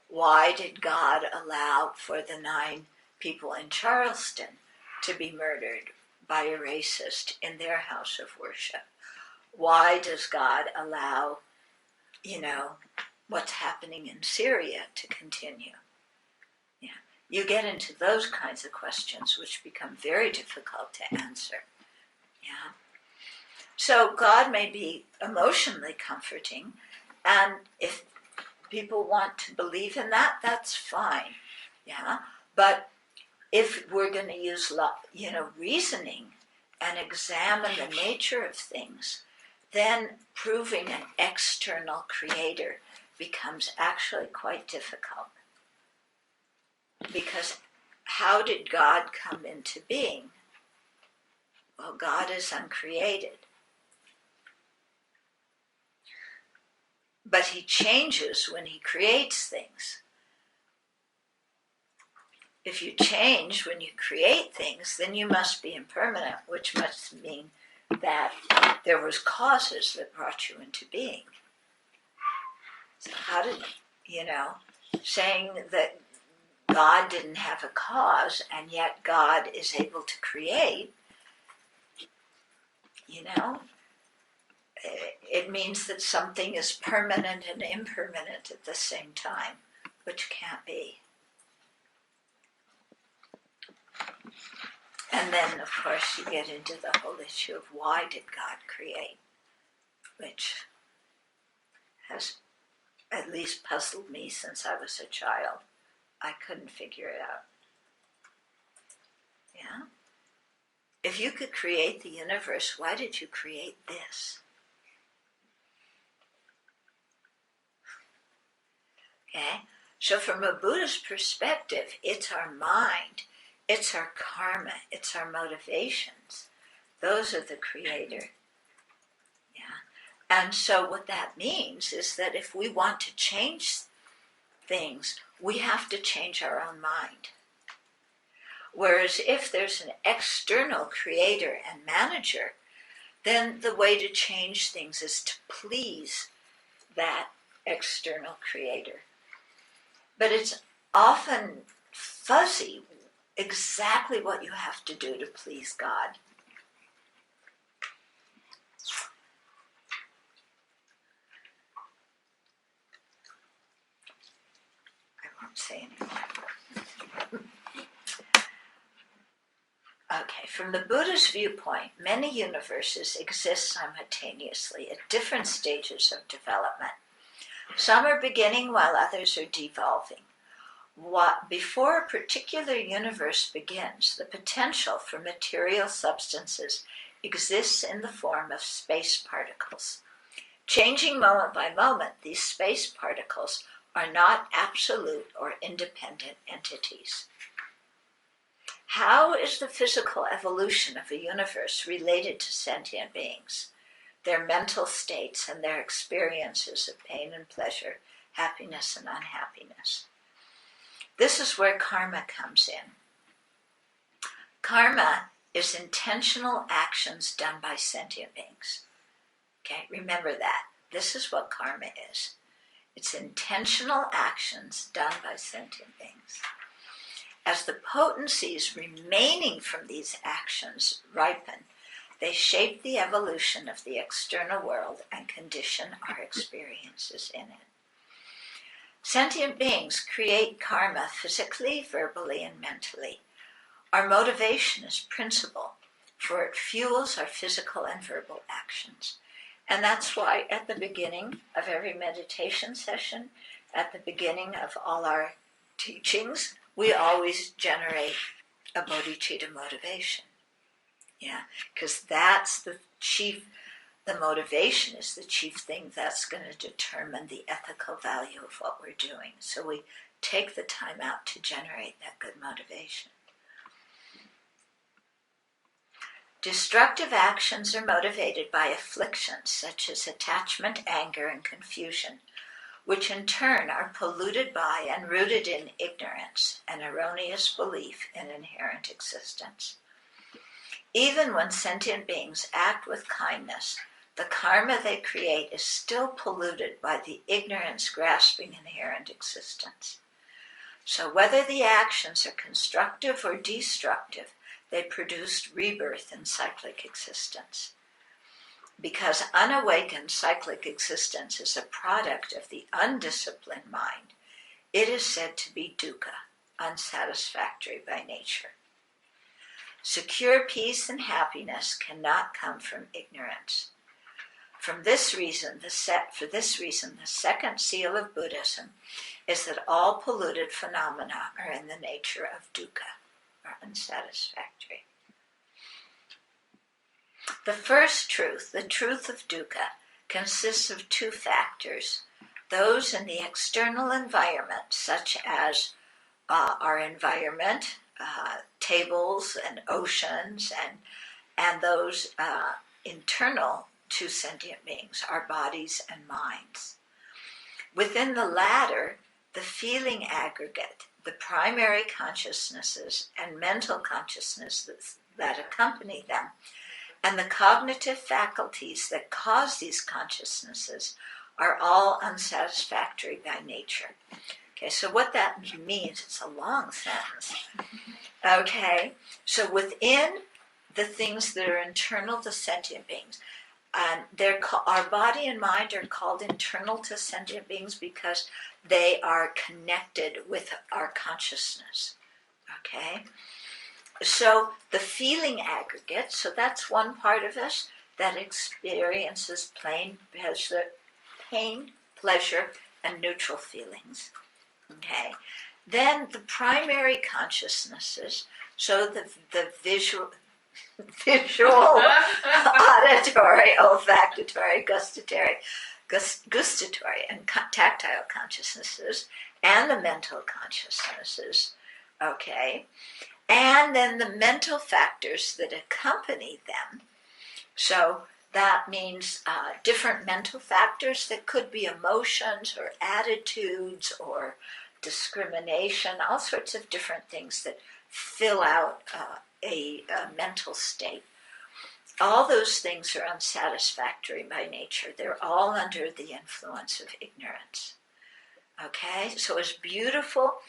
Why did God allow for the 9 people in Charleston to be murdered by a racist in their house of worship? Why does God allow, what's happening in Syria to continue? Yeah. You get into those kinds of questions which become very difficult to answer. Yeah. So God may be emotionally comforting, and if people want to believe in that, that's fine. Yeah. But if we're going to use, reasoning and examine the nature of things, then proving an external creator becomes actually quite difficult. Because how did God come into being? Well, God is uncreated. But he changes when he creates things. If you change when you create things, then you must be impermanent, which must mean that there was causes that brought you into being. So how did, saying that God didn't have a cause and yet God is able to create, it means that something is permanent and impermanent at the same time, which can't be. And then, of course, you get into the whole issue of why did God create, which has at least puzzled me since I was a child. I couldn't figure it out. Yeah? If you could create the universe, why did you create this? Okay? So from a Buddhist perspective, it's our mind, it's our karma, it's our motivations. Those are the creator. Yeah. And so what that means is that if we want to change things, we have to change our own mind. Whereas if there's an external creator and manager, then the way to change things is to please that external creator. But it's often fuzzy exactly what you have to do to please God. I won't say anymore. Okay, from the Buddhist viewpoint, many universes exist simultaneously at different stages of development. Some are beginning while others are devolving. Before a particular universe begins, the potential for material substances exists in the form of space particles. Changing moment by moment, these space particles are not absolute or independent entities. How is the physical evolution of a universe related to sentient beings, their mental states and their experiences of pain and pleasure, happiness and unhappiness? This is where karma comes in. Karma is intentional actions done by sentient beings. Okay, remember that. This is what karma is. It's intentional actions done by sentient beings. As the potencies remaining from these actions ripen, they shape the evolution of the external world and condition our experiences in it. Sentient beings create karma physically, verbally, and mentally. Our motivation is principle, for it fuels our physical and verbal actions. And that's why at the beginning of every meditation session, at the beginning of all our teachings, we always generate a bodhicitta motivation. Yeah, because that's the motivation is the chief thing that's going to determine the ethical value of what we're doing. So we take the time out to generate that good motivation. Destructive actions are motivated by afflictions such as attachment, anger, and confusion, which in turn are polluted by and rooted in ignorance and erroneous belief in inherent existence. Even when sentient beings act with kindness, the karma they create is still polluted by the ignorance grasping inherent existence. So whether the actions are constructive or destructive, they produce rebirth in cyclic existence. Because unawakened cyclic existence is a product of the undisciplined mind, it is said to be dukkha, unsatisfactory by nature. Secure peace and happiness cannot come from ignorance. For this reason, the second seal of Buddhism is that all polluted phenomena are in the nature of dukkha, or unsatisfactory. The first truth, the truth of dukkha, consists of two factors: those in the external environment, such as our environment, tables and oceans, and those internal to sentient beings, our bodies and minds. Within the latter, the feeling aggregate, the primary consciousnesses and mental consciousnesses that accompany them, and the cognitive faculties that cause these consciousnesses are all unsatisfactory by nature. Okay, so what that means, it's a long sentence. Okay, so within the things that are internal to sentient beings, our body and mind are called internal to sentient beings because they are connected with our consciousness. Okay, so the feeling aggregate, so that's one part of us that experiences pain, pleasure, and neutral feelings. Okay. Then the primary consciousnesses, so the visual, auditory, olfactory, gustatory, and tactile consciousnesses, and the mental consciousnesses, okay? And then the mental factors that accompany them. So that means different mental factors that could be emotions or attitudes or discrimination, all sorts of different things that fill out a mental state. All those things are unsatisfactory by nature. They're all under the influence of ignorance. Okay, so as beautiful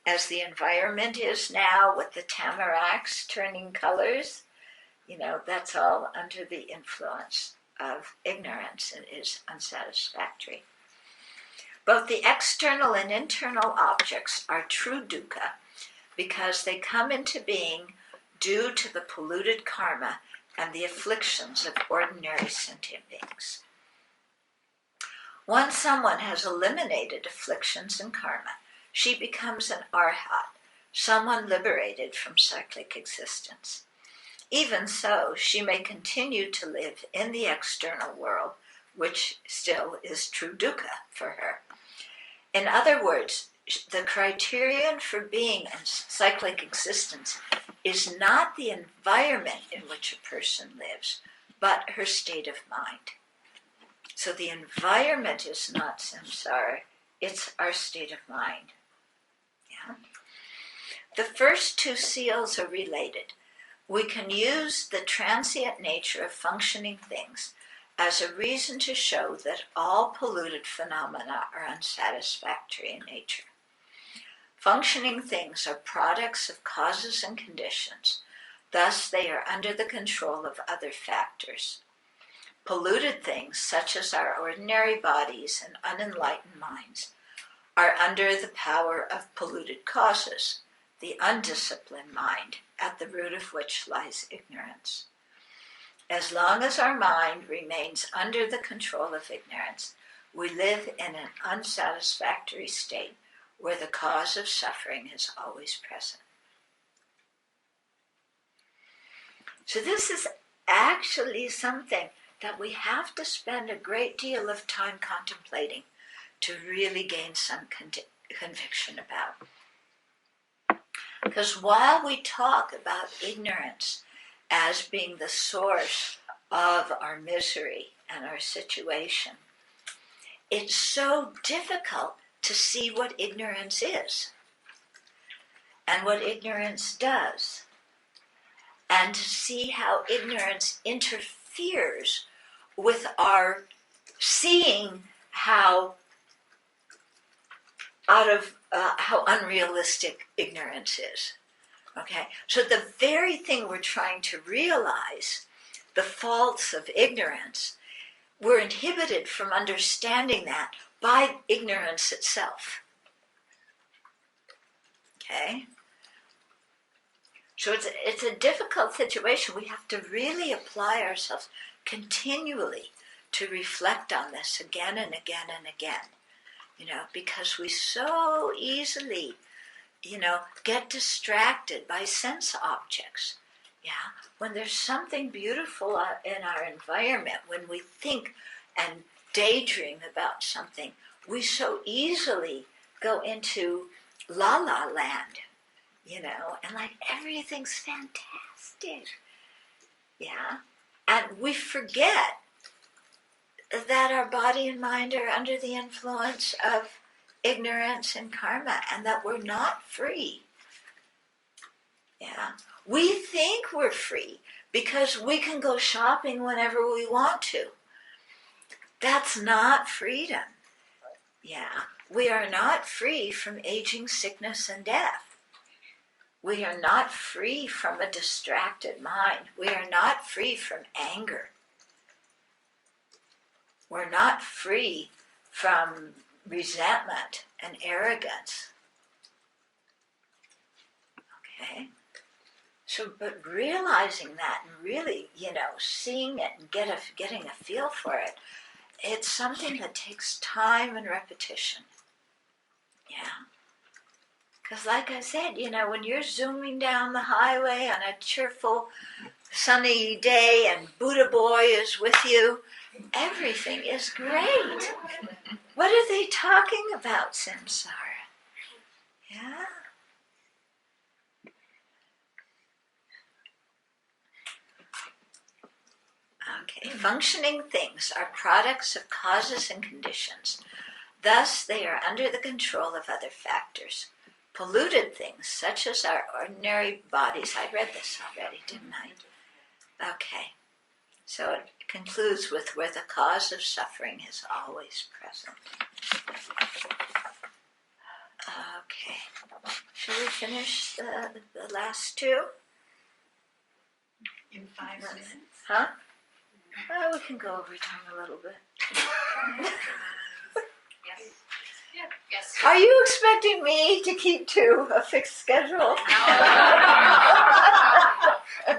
as the environment is now with the tamaracks turning colors, that's all under the influence of ignorance and is unsatisfactory. Both the external and internal objects are true dukkha because they come into being due to the polluted karma and the afflictions of ordinary sentient beings. Once someone has eliminated afflictions and karma, she becomes an arhat, someone liberated from cyclic existence. Even so, she may continue to live in the external world, which still is true dukkha for her. In other words, the criterion for being in cyclic existence is not the environment in which a person lives, but her state of mind. So the environment is not samsara, it's our state of mind. Yeah? The first two seals are related. We can use the transient nature of functioning things as a reason to show that all polluted phenomena are unsatisfactory in nature. Functioning things are products of causes and conditions, thus they are under the control of other factors. Polluted things, such as our ordinary bodies and unenlightened minds, are under the power of polluted causes, the undisciplined mind, at the root of which lies ignorance. As long as our mind remains under the control of ignorance, we live in an unsatisfactory state where the cause of suffering is always present. So this is actually something that we have to spend a great deal of time contemplating to really gain some conviction about. Because while we talk about ignorance as being the source of our misery and our situation, it's so difficult to see what ignorance is and what ignorance does, and to see how ignorance interferes with our seeing how how unrealistic ignorance is. Okay, so the very thing we're trying to realize, the faults of ignorance, we're inhibited from understanding that by ignorance itself. Okay? So it's a difficult situation. We have to really apply ourselves continually to reflect on this again and again and again. Because we so easily, get distracted by sense objects. Yeah? When there's something beautiful in our environment, when we think and daydream about something, we so easily go into la-la land, and like everything's fantastic. Yeah? And we forget that our body and mind are under the influence of ignorance and karma, and that we're not free. Yeah, we think we're free because we can go shopping whenever we want to. That's not freedom. Yeah, we are not free from aging, sickness, and death. We are not free from a distracted mind. We are not free from anger. We're not free from resentment and arrogance. Okay? So, but realizing that and really, seeing it and getting a feel for it, it's something that takes time and repetition. Yeah. Because like I said, when you're zooming down the highway on a cheerful, sunny day and Buddha Boy is with you, everything is great. What are they talking about, samsara? Yeah. Okay, functioning things are products of causes and conditions. Thus, they are under the control of other factors. Polluted things, such as our ordinary bodies. I read this already, didn't I? Okay. So it concludes with where the cause of suffering is always present. Okay. Shall we finish the last two? In 5 minutes. Huh? Well, we can go over time a little bit. Yes. Yeah. Yes. Are you expecting me to keep to a fixed schedule?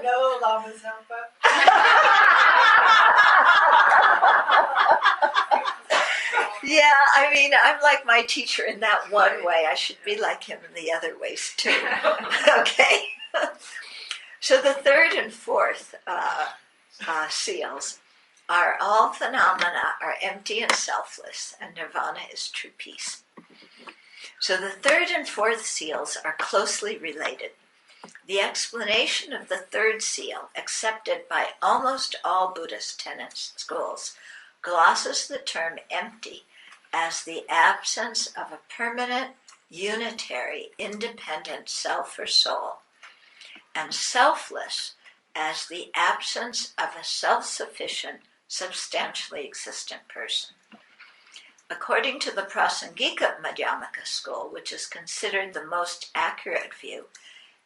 No, Lama Zampa. Yeah, I mean, I'm like my teacher in that one way. I should be like him in the other ways too. Okay. So the third and fourth seals are all phenomena are empty and selfless, and nirvana is true peace. So the third and fourth seals are closely related. The explanation of the third seal, accepted by almost all Buddhist tenets schools, glosses the term empty as the absence of a permanent, unitary, independent self or soul, and selfless as the absence of a self-sufficient, substantially existent person. According to the Prasangika Madhyamaka school, which is considered the most accurate view,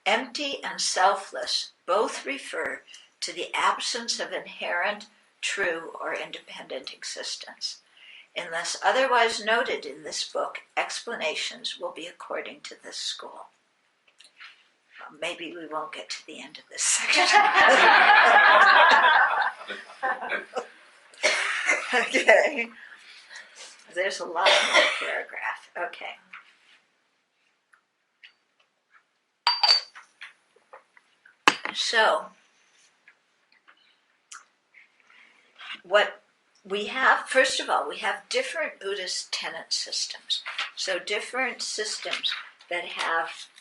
empty and selfless both refer to the absence of inherent, true, or independent existence. Unless otherwise noted in this book, explanations will be according to this school. Maybe we won't get to the end of this section. Okay. There's a lot more paragraph. Okay. So, what we have, first of all, we have different Buddhist tenet systems. So different systems that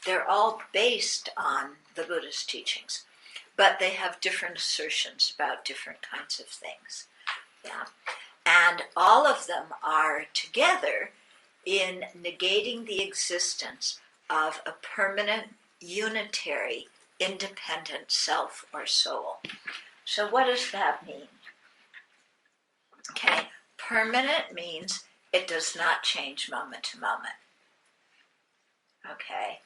they're all based on the Buddhist teachings, but they have different assertions about different kinds of things. Yeah. And all of them are together in negating the existence of a permanent, unitary, independent self or soul. So what does that mean? Okay, permanent means it does not change moment to moment. Okay,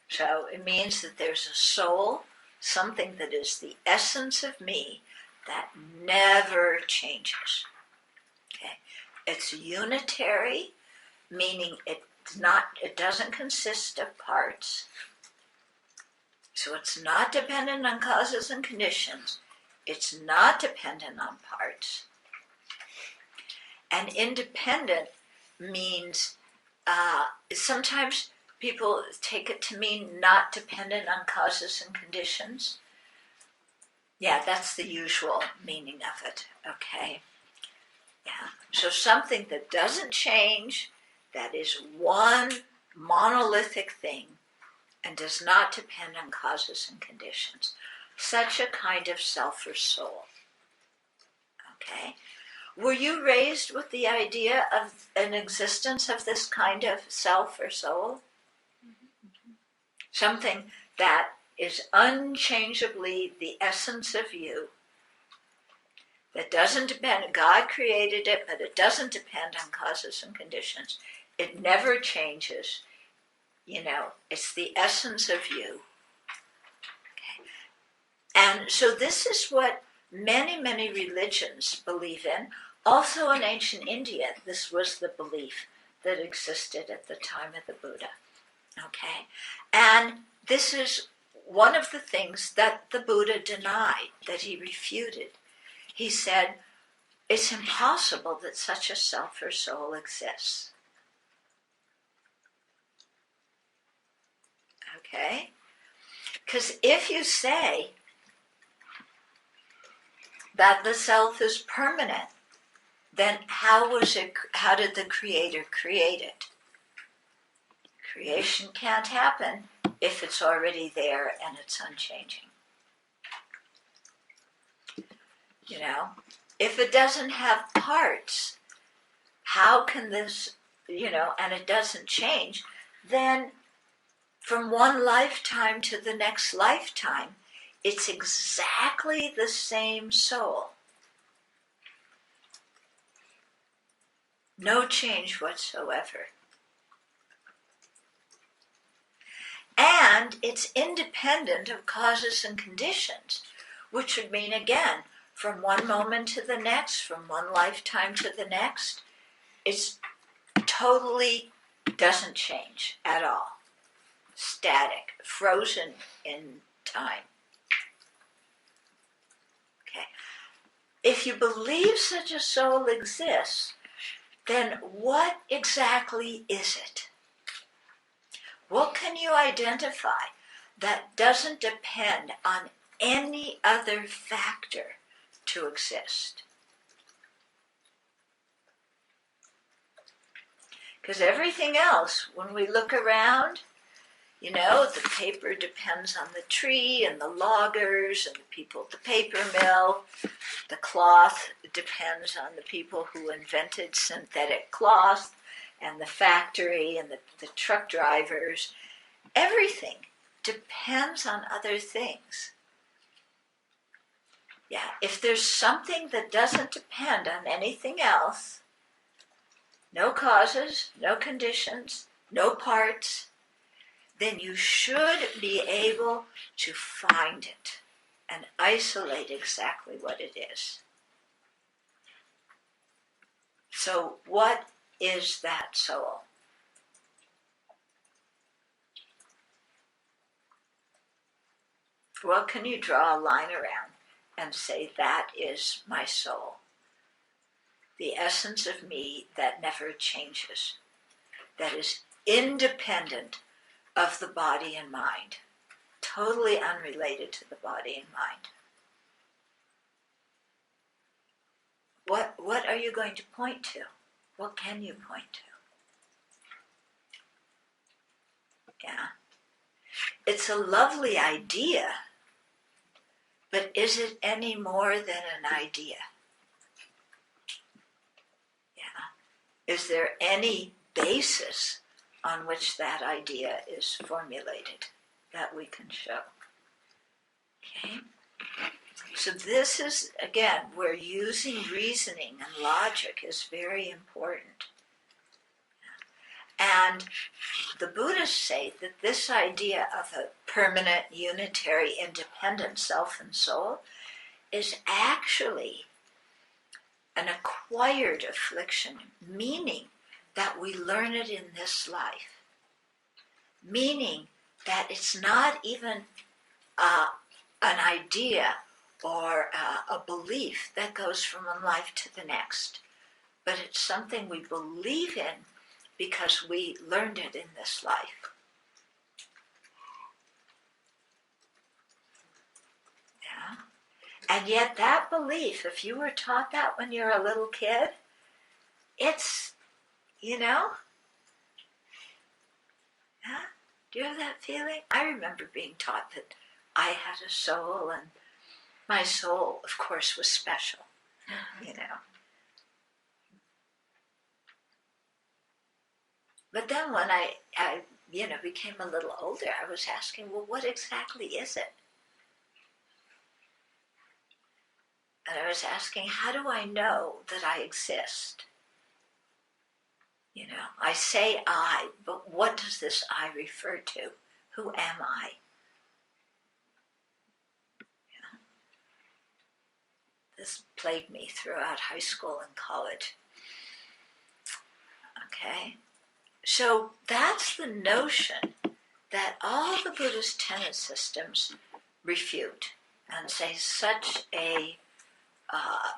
so it means that there's a soul, something that is the essence of me that never changes. Okay, it's unitary, meaning it doesn't consist of parts. So it's not dependent on causes and conditions. It's not dependent on parts. And independent means, sometimes people take it to mean not dependent on causes and conditions. Yeah, that's the usual meaning of it, okay? Yeah, so something that doesn't change, that is one monolithic thing, and does not depend on causes and conditions. Such a kind of self or soul. Okay? Were you raised with the idea of an existence of this kind of self or soul? Something that is unchangeably the essence of you, that doesn't depend, God created it, but it doesn't depend on causes and conditions. It never changes. You know, it's the essence of you. Okay. And so this is what many, many religions believe in. Also in ancient India, this was the belief that existed at the time of the Buddha. Okay? And this is one of the things that the Buddha denied, that he refuted. He said, it's impossible that such a self or soul exists. Okay? Because if you say that the self is permanent, then how did the Creator create it? Creation can't happen if it's already there and it's unchanging. You know, if it doesn't have parts, how can this, and it doesn't change, then from one lifetime to the next lifetime, it's exactly the same soul. No change whatsoever. And it's independent of causes and conditions, which would mean, again, from one moment to the next, from one lifetime to the next, it's totally doesn't change at all. Static, frozen in time. Okay. If you believe such a soul exists, then what exactly is it? What can you identify that doesn't depend on any other factor to exist? Because everything else, when we look around, the paper depends on the tree and the loggers and the people at the paper mill. The cloth depends on the people who invented synthetic cloth and the factory and the truck drivers. Everything depends on other things. Yeah, if there's something that doesn't depend on anything else, no causes, no conditions, no parts, then you should be able to find it and isolate exactly what it is. So what is that soul? Well, can you draw a line around and say that is my soul? The essence of me that never changes, that is independent of the body and mind, totally unrelated to the body and mind. What are you going to point to? What can you point to? Yeah. It's a lovely idea, but is it any more than an idea? Yeah. Is there any basis on which that idea is formulated that we can show? Okay. So this is, again, where using reasoning and logic is very important. And the Buddhists say that this idea of a permanent, unitary, independent self and soul is actually an acquired affliction, meaning that we learn it in this life. Meaning that it's not even an idea or a belief that goes from one life to the next, but it's something we believe in because we learned it in this life. Yeah. And yet that belief, if you were taught that when you're a little kid, it's, yeah? Do you have that feeling? I remember being taught that I had a soul, and my soul, of course, was special, But then when I became a little older, I was asking, well, what exactly is it? And I was asking, how do I know that I exist? I say I, but what does this I refer to? Who am I? This plagued me throughout high school and college. Okay? So that's the notion that all the Buddhist tenet systems refute and say such a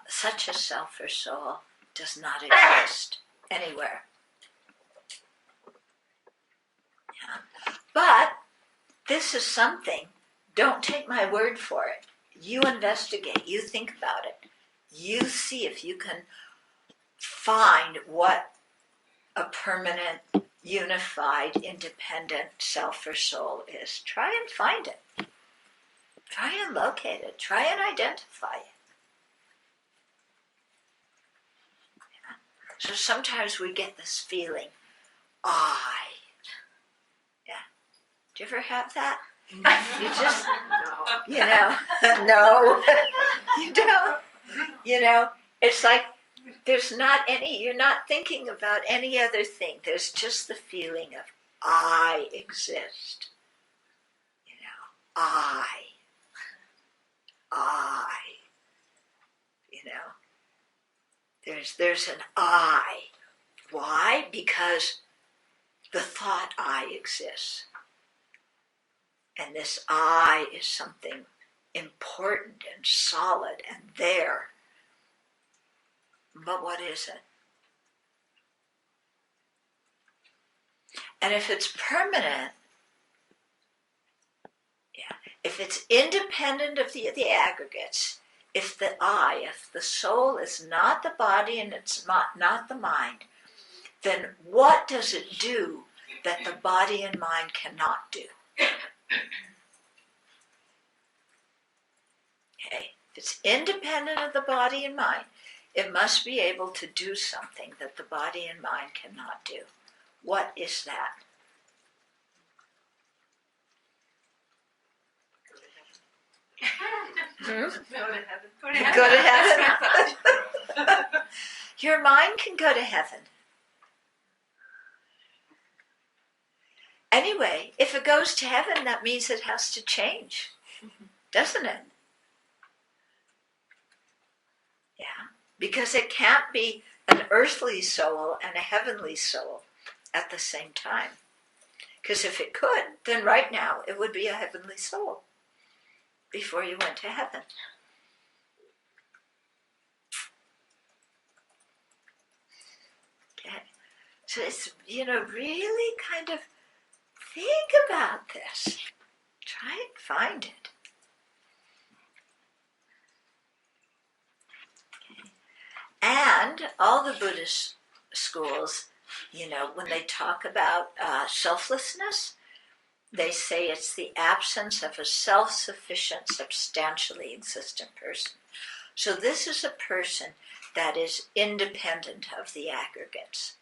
such a self or soul does not exist anywhere. Yeah. But this is something, don't take my word for it. You investigate, you think about it. You see if you can find what a permanent, unified, independent self or soul is. Try and find it. Try and locate it. Try and identify it. Yeah. So sometimes we get this feeling, I. Yeah. Do you ever have that? You just, no. You know, it's like there's not any, you're not thinking about any other thing. There's just the feeling of I exist. I. There's an I. Why? Because the thought I exists. And this I is something important and solid and there. But what is it? And if it's permanent, if it's independent of the aggregates, if the I, if the soul is not the body and it's not the mind, then what does it do that the body and mind cannot do? Okay, if it's independent of the body and mind, it must be able to do something that the body and mind cannot do. What is that? Go to heaven. Go to heaven. Your mind can go to heaven. Anyway, if it goes to heaven, that means it has to change, doesn't it? Yeah, because it can't be an earthly soul and a heavenly soul at the same time. Because if it could, then right now it would be a heavenly soul before you went to heaven. Okay, so it's, really kind of think about this. Try and find it. Okay. And all the Buddhist schools, when they talk about selflessness, they say it's the absence of a self-sufficient, substantially existent person. So this is a person that is independent of the aggregates.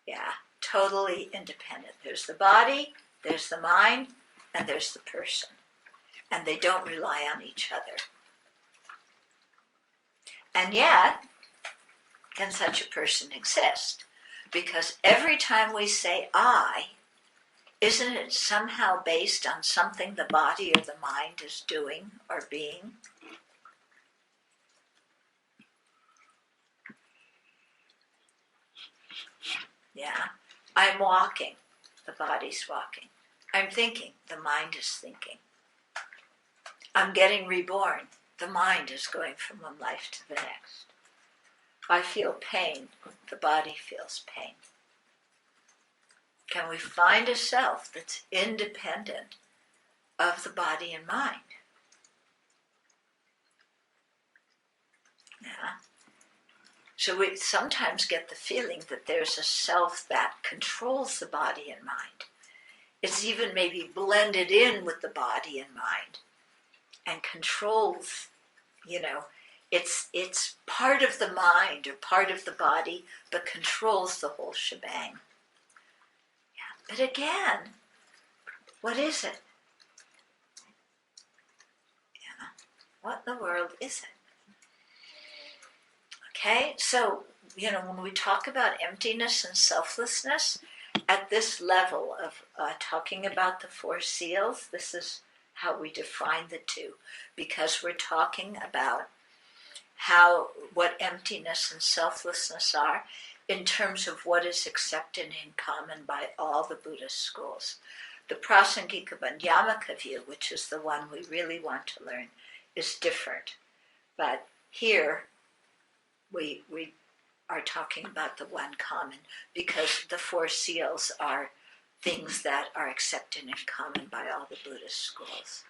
Yeah, totally independent. There's the body, there's the mind, and there's the person. And they don't rely on each other. And yet, can such a person exist? Because every time we say I, isn't it somehow based on something the body or the mind is doing or being? Yeah. I'm walking, the body's walking. I'm thinking, the mind is thinking. I'm getting reborn, the mind is going from one life to the next. I feel pain, the body feels pain. Can we find a self that's independent of the body and mind? Yeah. So we sometimes get the feeling that there's a self that controls the body and mind. It's even maybe blended in with the body and mind and controls, it's part of the mind or part of the body, but controls the whole shebang. But again, what is it? Yeah. What in the world is it? Okay, so, when we talk about emptiness and selflessness, at this level of talking about the four seals, this is how we define the two, because we're talking about what emptiness and selflessness are, in terms of what is accepted in common by all the Buddhist schools. The Prasangika Banyamaka view, which is the one we really want to learn, is different. But Here, we are talking about the one common, because the four seals are things that are accepted in common by all the Buddhist schools.